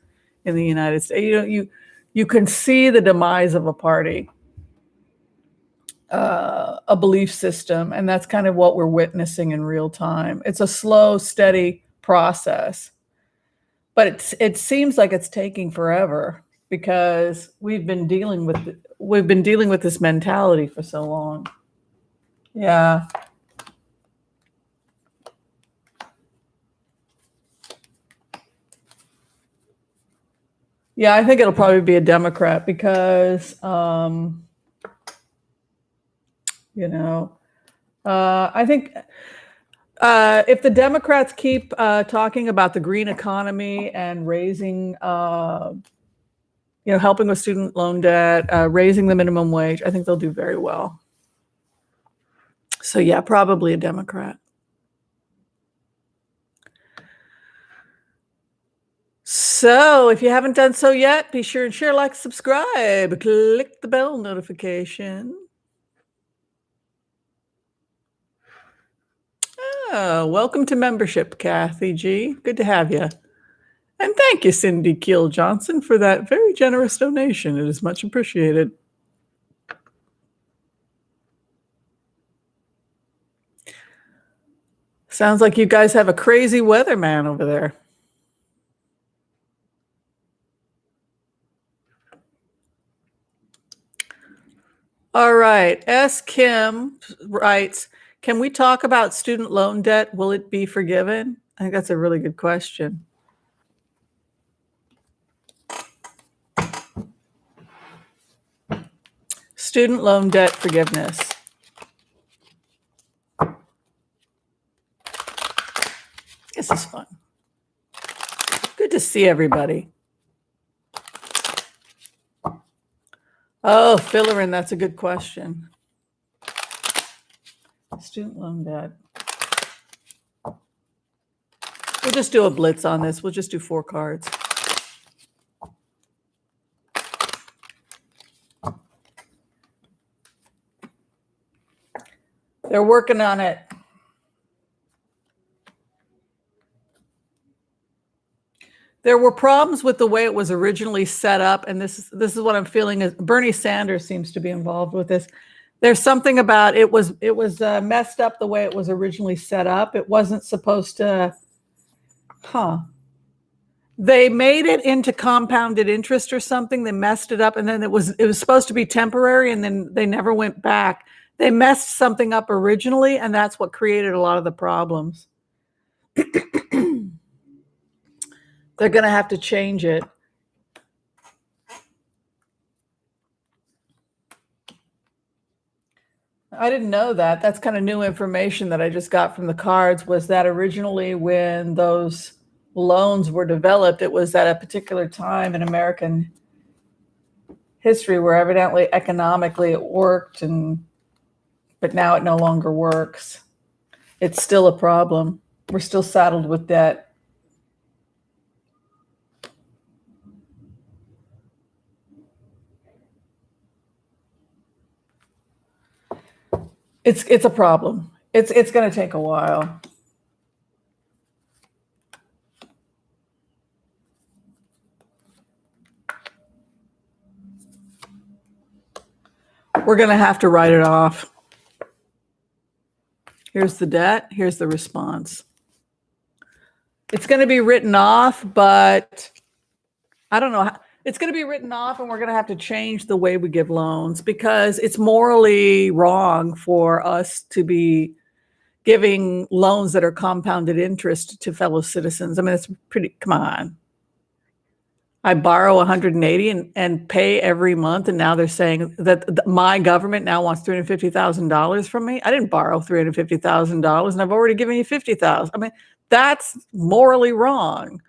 in the United States. You can see the demise of a party, a belief system, and that's kind of what we're witnessing in real time. It's a slow, steady process, but it seems like it's taking forever because we've been dealing with this mentality for so long. Yeah. Yeah, I think it'll probably be a Democrat because, I think if the Democrats keep talking about the green economy and raising, helping with student loan debt, raising the minimum wage, I think they'll do very well. So yeah, probably a Democrat. So if you haven't done so yet, be sure and share, like, subscribe, click the bell notification. Oh, welcome to membership, Kathy G. Good to have you. And thank you, Cindy Keel Johnson, for that very generous donation. It is much appreciated. Sounds like you guys have a crazy weatherman over there. All right. S. Kim writes, can we talk about student loan debt? Will it be forgiven? I think that's a really good question. Student loan debt forgiveness. This is fun. Good to see everybody. Oh, Fillerin, that's a good question. Student loan debt. We'll just do a blitz on this. We'll just do 4 cards. They're working on it. There were problems with the way it was originally set up, and this is what I'm feeling is Bernie Sanders seems to be involved with this. There's something about it was messed up the way it was originally set up. It wasn't supposed to, They made it into compounded interest or something. They messed it up, and then it was supposed to be temporary, and then they never went back. They messed something up originally, and that's what created a lot of the problems. They're going to have to change it. I didn't know that. That's kind of new information that I just got from the cards, was that originally when those loans were developed, it was at a particular time in American history where evidently economically it worked, but now it no longer works. It's still a problem. We're still saddled with debt. It's a problem. It's going to take a while. We're going to have to write it off. Here's the debt. Here's the response. It's going to be written off, but I don't know how. It's going to be written off, and we're going to have to change the way we give loans, because it's morally wrong for us to be giving loans that are compounded interest to fellow citizens. I mean, it's pretty, come on. I borrow 180 and pay every month, and now they're saying that my government now wants $350,000 from me. I didn't borrow $350,000, and I've already given you $50,000. I mean, that's morally wrong.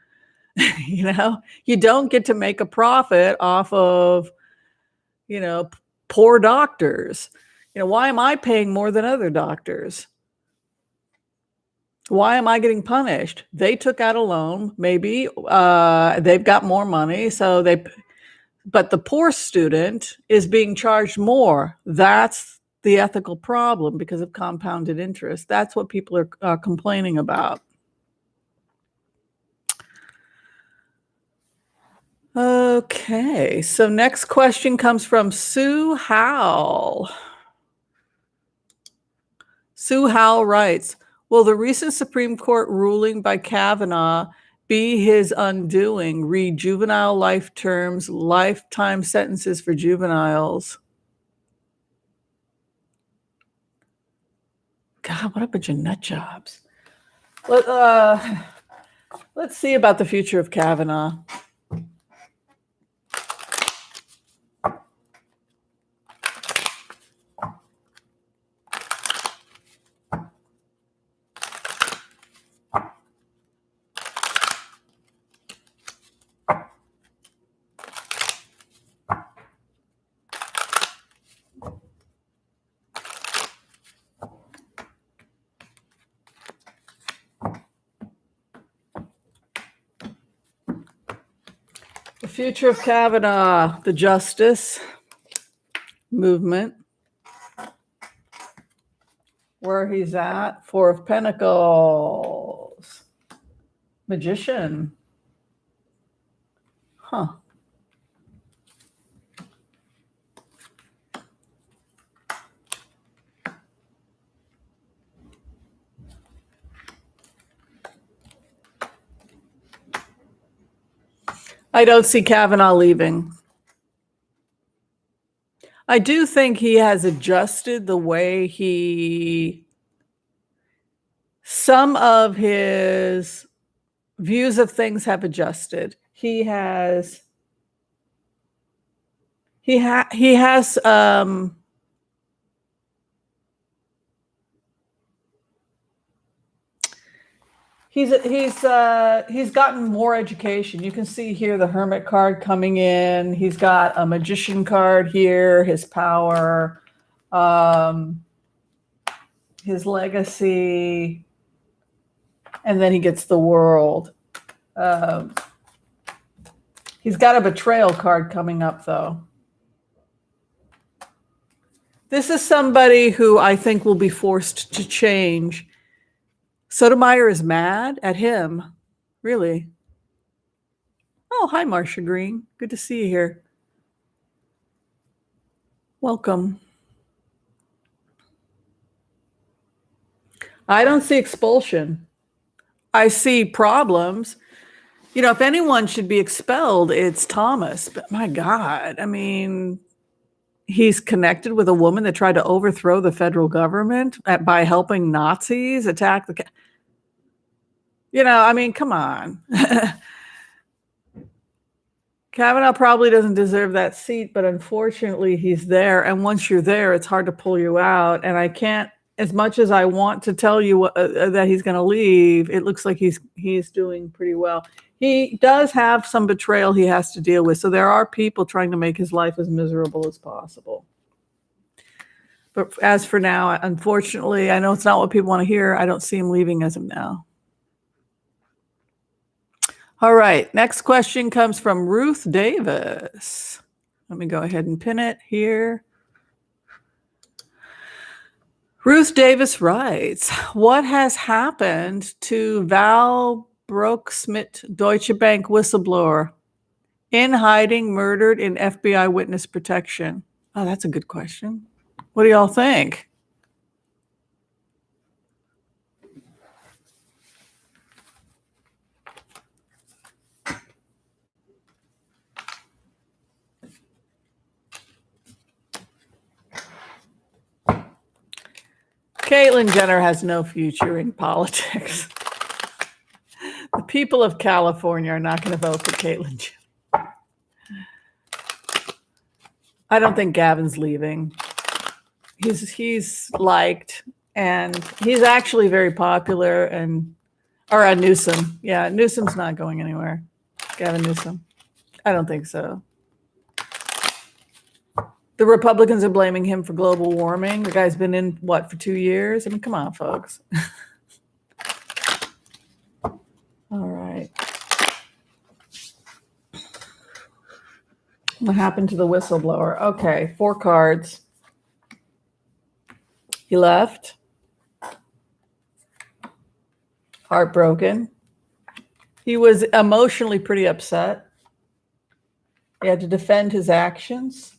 You don't get to make a profit off of, poor doctors. Why am I paying more than other doctors? Why am I getting punished? They took out a loan, maybe they've got more money, but the poor student is being charged more. That's the ethical problem because of compounded interest. That's what people are complaining about. Okay, so next question comes from Sue Howell. Sue Howell writes, will the recent Supreme Court ruling by Kavanaugh be his undoing? Read juvenile life terms, lifetime sentences for juveniles. God, what a bunch of nut jobs. Let's see about the future of Kavanaugh. The future of Kavanaugh, the justice movement, where he's at, Four of Pentacles, Magician. I don't see Kavanaugh leaving. I do think he has adjusted the way some of his views of things have adjusted. He's gotten more education. You can see here the Hermit card coming in. He's got a Magician card here, his power, his legacy, and then he gets the World. He's got a Betrayal card coming up, though. This is somebody who I think will be forced to change. Sotomayor is mad at him, really. Oh, hi, Marcia Green. Good to see you here. Welcome. I don't see expulsion. I see problems. You know, if anyone should be expelled, it's Thomas. But my God, I mean, he's connected with a woman that tried to overthrow the federal government by helping Nazis attack the. You know, I mean, come on. Kavanaugh probably doesn't deserve that seat, but unfortunately he's there. And once you're there, it's hard to pull you out. And I can't, as much as I want to tell you that he's going to leave, it looks like he's doing pretty well. He does have some betrayal he has to deal with. So there are people trying to make his life as miserable as possible. But as for now, unfortunately, I know it's not what people want to hear. I don't see him leaving as of now. All right, next question comes from Ruth Davis. Let me go ahead and pin it here. Ruth Davis writes, what has happened to Val Broeksmit, Deutsche Bank whistleblower, in hiding, murdered in FBI witness protection? Oh, that's a good question. What do y'all think? Caitlyn Jenner has no future in politics. The people of California are not going to vote for Caitlyn Jenner. I don't think Gavin's leaving. He's liked, and he's actually very popular. Or Newsom. Yeah, Newsom's not going anywhere. Gavin Newsom. I don't think so. The Republicans are blaming him for global warming. The guy's been in, for 2 years? I mean, come on, folks. All right. What happened to the whistleblower? Okay, 4 cards. He left. Heartbroken. He was emotionally pretty upset. He had to defend his actions.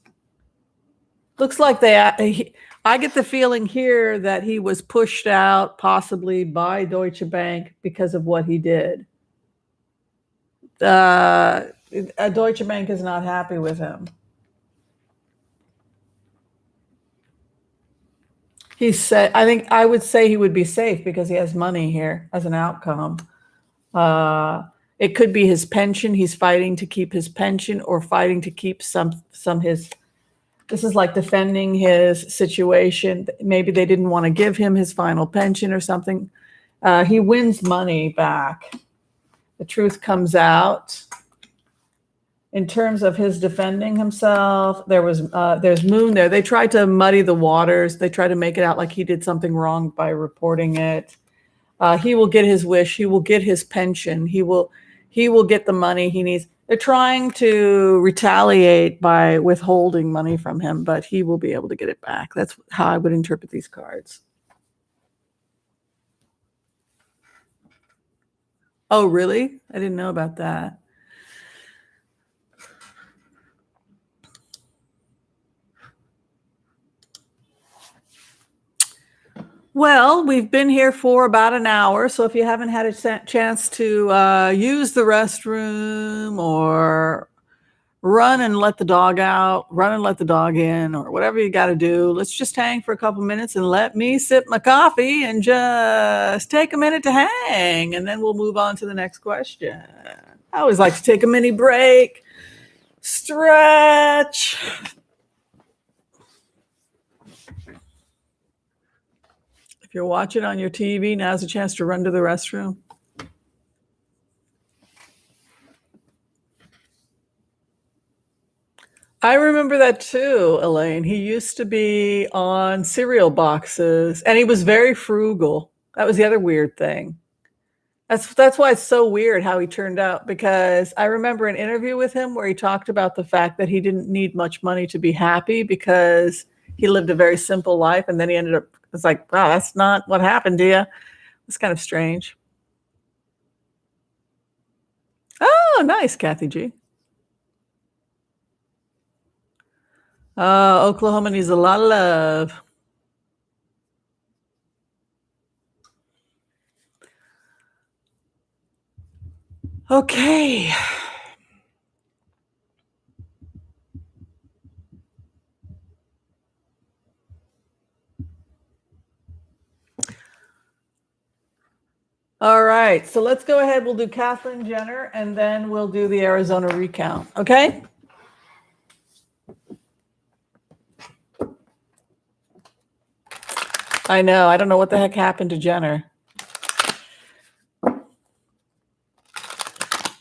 Looks like I get the feeling here that he was pushed out possibly by Deutsche Bank because of what he did. Deutsche Bank is not happy with him. I think I would say he would be safe because he has money here as an outcome. It could be his pension. He's fighting to keep his pension or fighting to keep some his. This is like defending his situation. Maybe they didn't want to give him his final pension or something. He wins money back. The truth comes out. In terms of his defending himself, there's Moon there. They tried to muddy the waters. They tried to make it out like he did something wrong by reporting it. He will get his wish. He will get his pension. He will get the money he needs. They're trying to retaliate by withholding money from him, but he will be able to get it back. That's how I would interpret these cards. Oh, really? I didn't know about that. Well, we've been here for about an hour, so if you haven't had a chance to use the restroom or run and let the dog out, run and let the dog in, or whatever you got to do, let's just hang for a couple minutes and let me sip my coffee and just take a minute to hang, and then we'll move on to the next question. I always like to take a mini break, stretch. If you're watching on your TV, now's a chance to run to the restroom. I remember that too, Elaine. He used to be on cereal boxes, and he was very frugal. That was the other weird thing. That's why it's so weird how he turned out, because I remember an interview with him where he talked about the fact that he didn't need much money to be happy because he lived a very simple life, and then he ended up, it's like, wow, that's not what happened to you. It's kind of strange. Oh, nice, Kathy G. Oklahoma needs a lot of love. Okay. All right, so let's go ahead. We'll do Kathleen Jenner, and then we'll do the Arizona recount, okay? I know. I don't know what the heck happened to Jenner.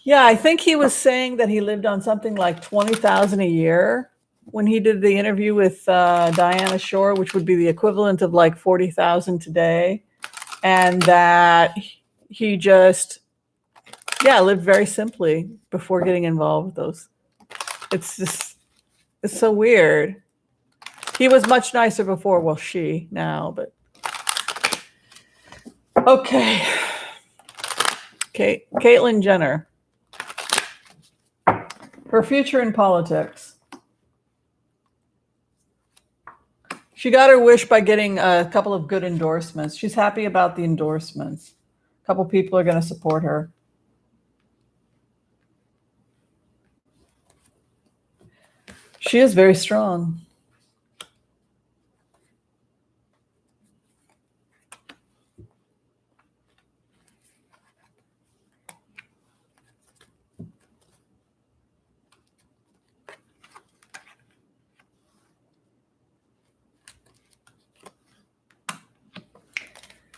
Yeah, I think he was saying that he lived on something like $20,000 a year when he did the interview with Diana Shore, which would be the equivalent of like $40,000 today, and that he just, lived very simply before getting involved with those. It's so weird. He was much nicer before. Well, she now, but okay. Caitlyn Jenner. Her future in politics. She got her wish by getting a couple of good endorsements. She's happy about the endorsements. A couple people are going to support her. She is very strong.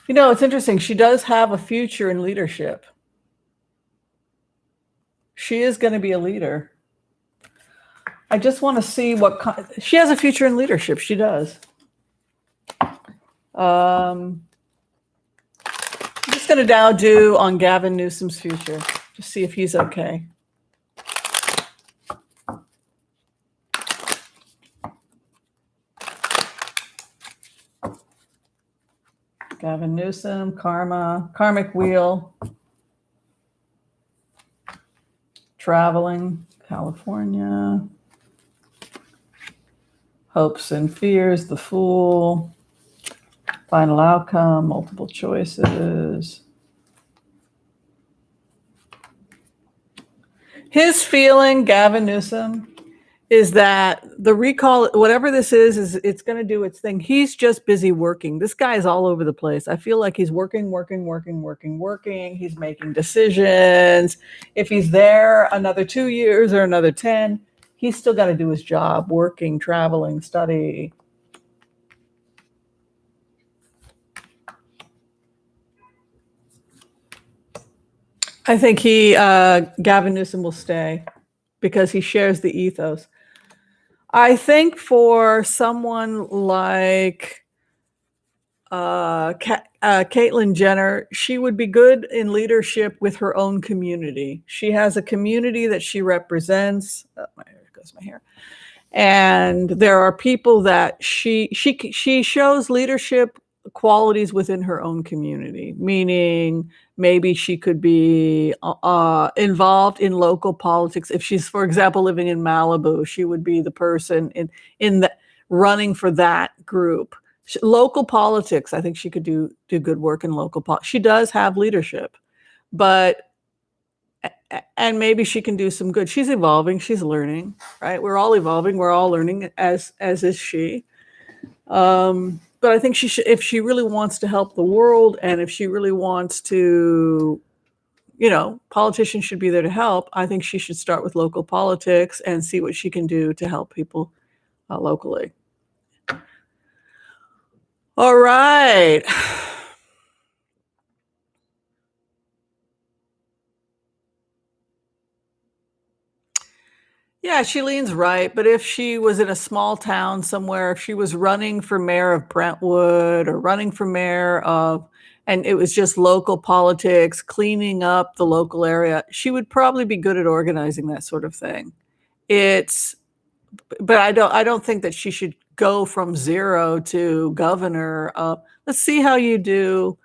You know, it's interesting. She does have a future in leadership. She is going to be a leader. I just want to see she has a future in leadership. She does. I'm just going to now do on Gavin Newsom's future. Just see if he's okay. Gavin Newsom, karmic wheel, traveling, California, hopes and fears, the fool, final outcome, multiple choices. His feeling, Gavin Newsom, is that the recall, whatever this is it's going to do its thing. He's just busy working. This guy is all over the place. I feel like he's working. He's making decisions. If he's there another 2 years or another 10, he's still got to do his job, working, traveling, study. I think Gavin Newsom will stay because he shares the ethos. I think for someone like Caitlyn Jenner, she would be good in leadership with her own community. She has a community that she represents. Oh, there goes my hair. And there are people that she shows leadership qualities within her own community, meaning maybe she could be involved in local politics. If she's, for example, living in Malibu, she would be the person in the running for that group. Local politics, I think she could do good work in local politics. She does have leadership, and maybe she can do some good. She's evolving. She's learning, right? We're all evolving. We're all learning, as is she. But I think she should, if she really wants to help the world, and if she really wants to, politicians should be there to help. I think she should start with local politics and see what she can do to help people locally. All right. Yeah, she leans right. But if she was in a small town somewhere, if she was running for mayor of Brentwood or running for mayor of, and it was just local politics, cleaning up the local area, she would probably be good at organizing that sort of thing. But I don't think that she should go from zero to governor. Let's see how you do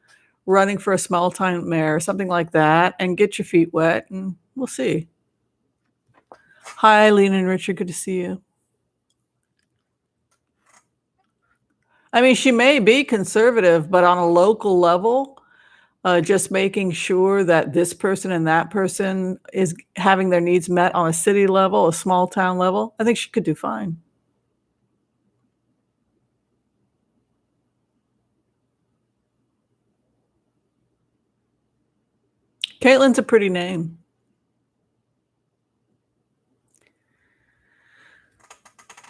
running for a small town mayor, something like that, and get your feet wet, and we'll see. Hi, Eileen and Richard. Good to see you. I mean, she may be conservative, but on a local level, just making sure that this person and that person is having their needs met on a city level, a small town level, I think she could do fine. Caitlyn's a pretty name.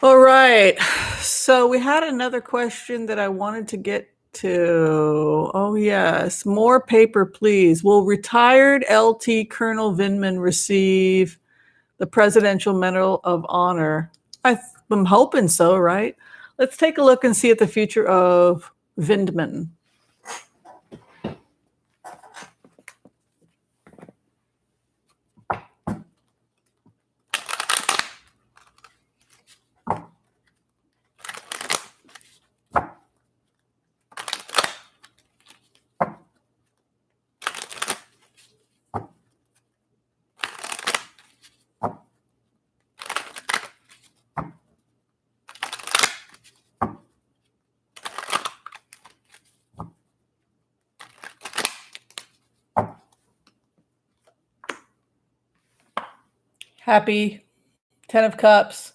All right. So we had another question that I wanted to get to. Oh, yes. More paper, please. Will retired LT Colonel Vindman receive the Presidential Medal of Honor? I'm hoping so, right? Let's take a look and see at the future of Vindman. Happy. 10 of Cups.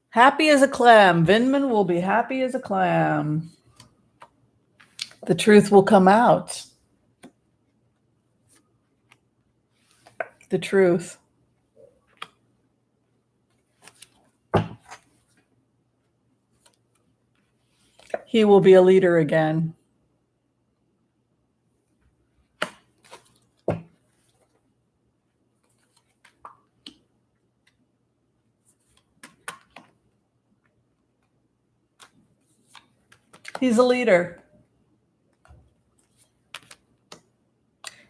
Happy as a clam. Vindman will be happy as a clam. The truth will come out. The truth. He will be a leader again. He's a leader.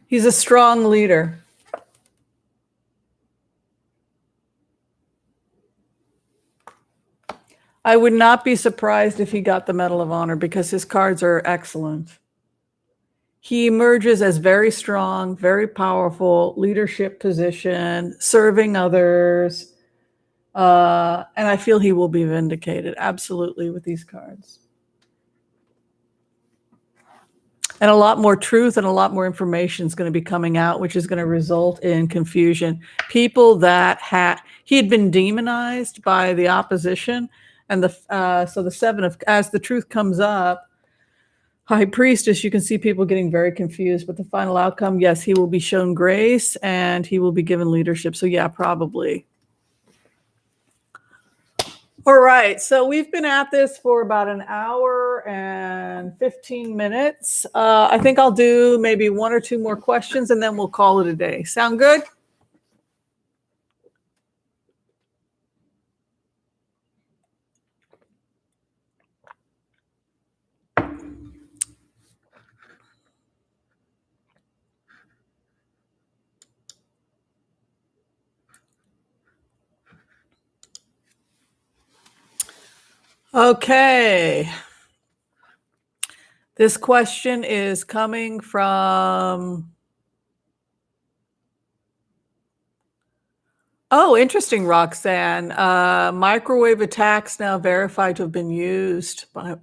He's a strong leader. I would not be surprised if he got the Medal of Honor because his cards are excellent. He emerges as very strong, very powerful, leadership position, serving others. And I feel he will be vindicated, absolutely, with these cards. And a lot more truth and a lot more information is going to be coming out, which is going to result in confusion. People that he had been demonized by the opposition, and so the Seven of, as the truth comes up, High Priestess, you can see people getting very confused. But the final outcome, yes, he will be shown grace and he will be given leadership. So yeah, probably. All right, so we've been at this for about an hour and 15 minutes. I think I'll do maybe one or two more questions and then we'll call it a day. Sound good? Okay. This question is coming from... Oh, interesting, Roxanne. Microwave attacks now verified to have been used by...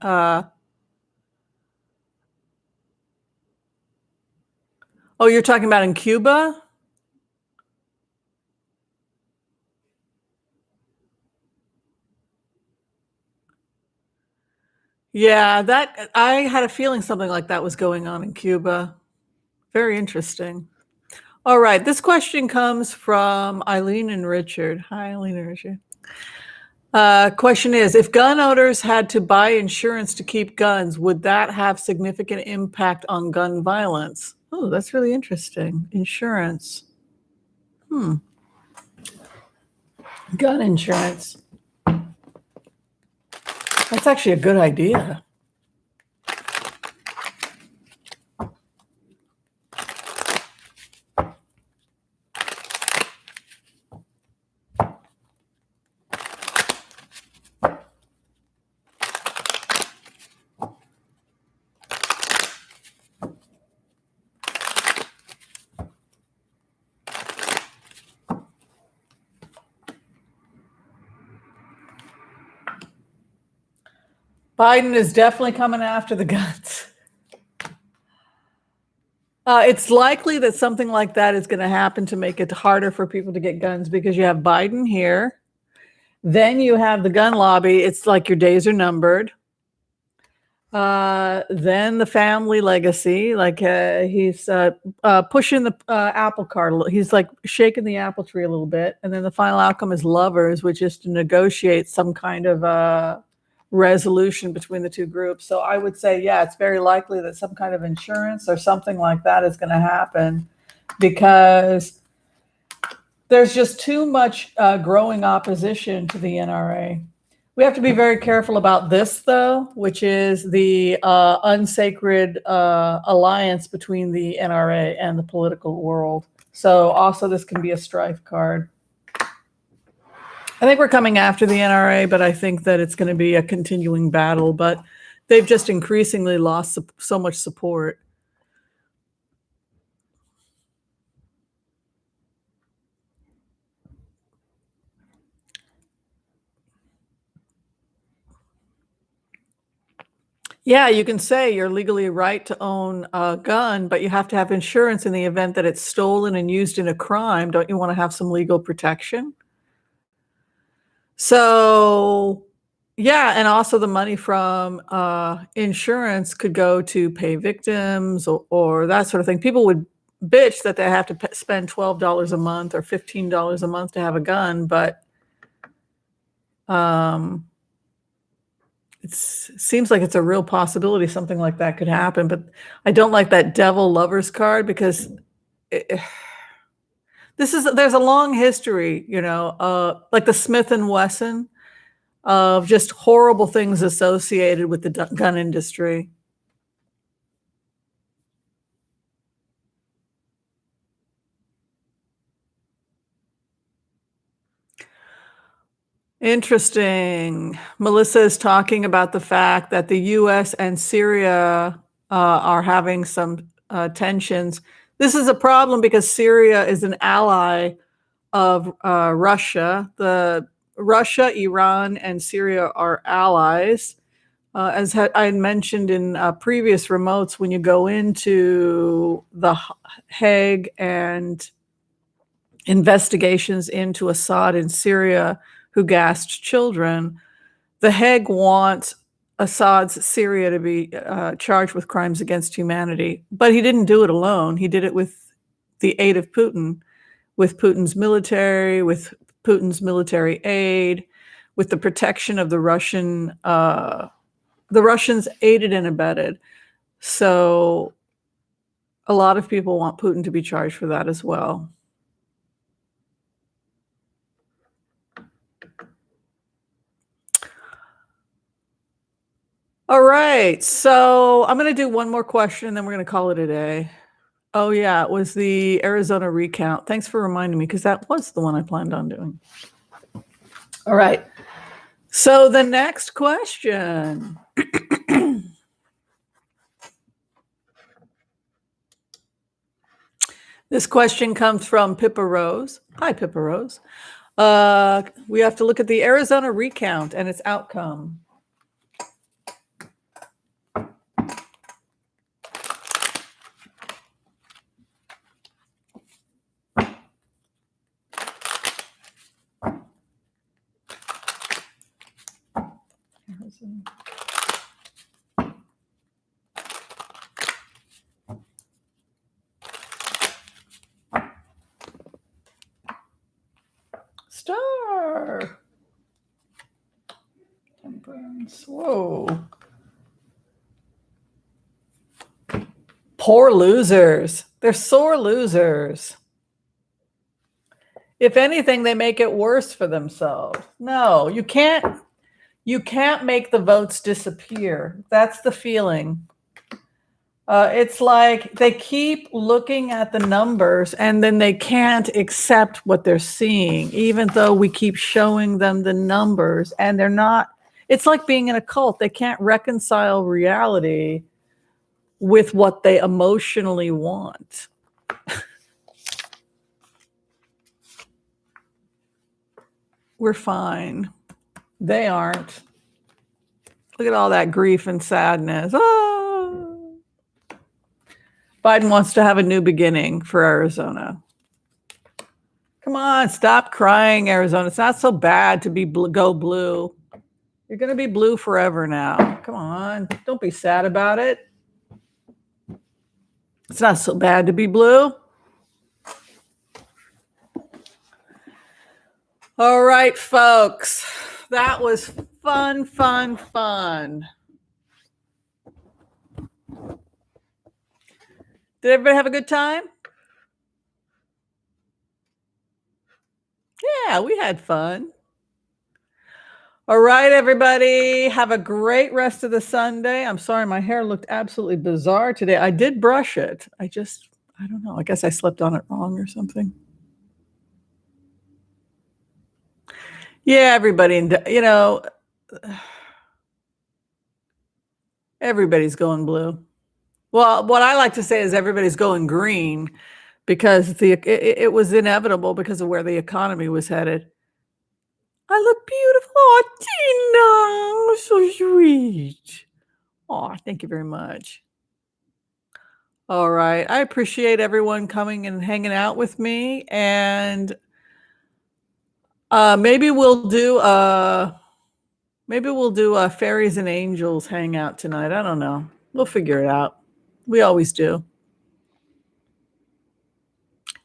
Oh, you're talking about in Cuba? Yeah, that I had a feeling something like that was going on in Cuba. Very interesting. All right, this question comes from Eileen and Richard. Hi, Eileen and Richard. Question is, if gun owners had to buy insurance to keep guns, would that have significant impact on gun violence? Oh, that's really interesting. Insurance. Gun insurance. That's actually a good idea. Biden is definitely coming after the guns. It's likely that something like that is going to happen to make it harder for people to get guns because you have Biden here. Then you have the gun lobby. It's like your days are numbered. Then the family legacy, like he's pushing the apple cart. He's like shaking the apple tree a little bit. And then the final outcome is lovers, which is to negotiate some kind of resolution between the two groups. So I would say, yeah, it's very likely that some kind of insurance or something like that is going to happen because there's just too much growing opposition to the NRA. We have to be very careful about this, though, which is the unsacred alliance between the NRA and the political world. So also this can be a strife card. I think we're coming after the NRA, but I think that it's going to be a continuing battle. But they've just increasingly lost so much support. Yeah, you can say you're legally right to own a gun, but you have to have insurance in the event that it's stolen and used in a crime. Don't you want to have some legal protection? So, yeah, and also the money from insurance could go to pay victims or that sort of thing. People would bitch that they have to spend $12 a month or $15 a month to have a gun, but it seems like it's a real possibility something like that could happen. But I don't like that devil lovers card because there's a long history, like the Smith and Wesson of just horrible things associated with the gun industry. Interesting. Melissa is talking about the fact that the US and Syria are having some tensions. This is a problem because Syria is an ally of Russia. Russia, Iran, and Syria are allies. As I had mentioned in previous remotes, when you go into the Hague and investigations into Assad in Syria, who gassed children, the Hague wants Assad's Syria to be charged with crimes against humanity. But he didn't do it alone. He did it with the aid of Putin, with Putin's military, with Putin's military aid, with the protection of the Russian. The Russians aided and abetted. So a lot of people want Putin to be charged for that as well. All right. So I'm going to do one more question and then we're going to call it a day. Oh, yeah. It was the Arizona recount. Thanks for reminding me because that was the one I planned on doing. All right. So the next question. This question comes from Pippa Rose. Hi, Pippa Rose. We have to look at the Arizona recount and its outcome. Star. Temperance. Whoa. Poor losers. They're sore losers. If anything, they make it worse for themselves. No, you can't make the votes disappear. That's the feeling. It's like they keep looking at the numbers and then they can't accept what they're seeing, even though we keep showing them the numbers and they're not. It's like being in a cult. They can't reconcile reality with what they emotionally want. We're fine. They aren't. Look at all that grief and sadness. Oh. Biden wants to have a new beginning for Arizona. Come on, stop crying, Arizona. It's not so bad to be go blue. You're going to be blue forever now. Come on, don't be sad about it. It's not so bad to be blue. All right, folks. That was fun. Did everybody have a good time? Yeah, we had fun. All right, everybody. Have a great rest of the Sunday. I'm sorry, my hair looked absolutely bizarre today. I did brush it. I don't know. I guess I slept on it wrong or something. Yeah, everybody, everybody's going blue. Well, what I like to say is everybody's going green because it was inevitable because of where the economy was headed. I look beautiful. Oh, Tina, so sweet. Oh, thank you very much. All right. I appreciate everyone coming and hanging out with me. And maybe we'll do a fairies and angels hangout tonight. I don't know. We'll figure it out. We always do.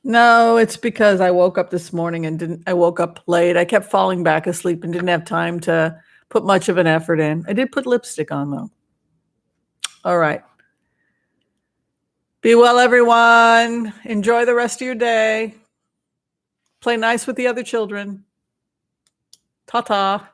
No, it's because I woke up this morning and I woke up late. I kept falling back asleep and didn't have time to put much of an effort in. I did put lipstick on though. All right. Be well, everyone. Enjoy the rest of your day. Play nice with the other children. Ta-ta.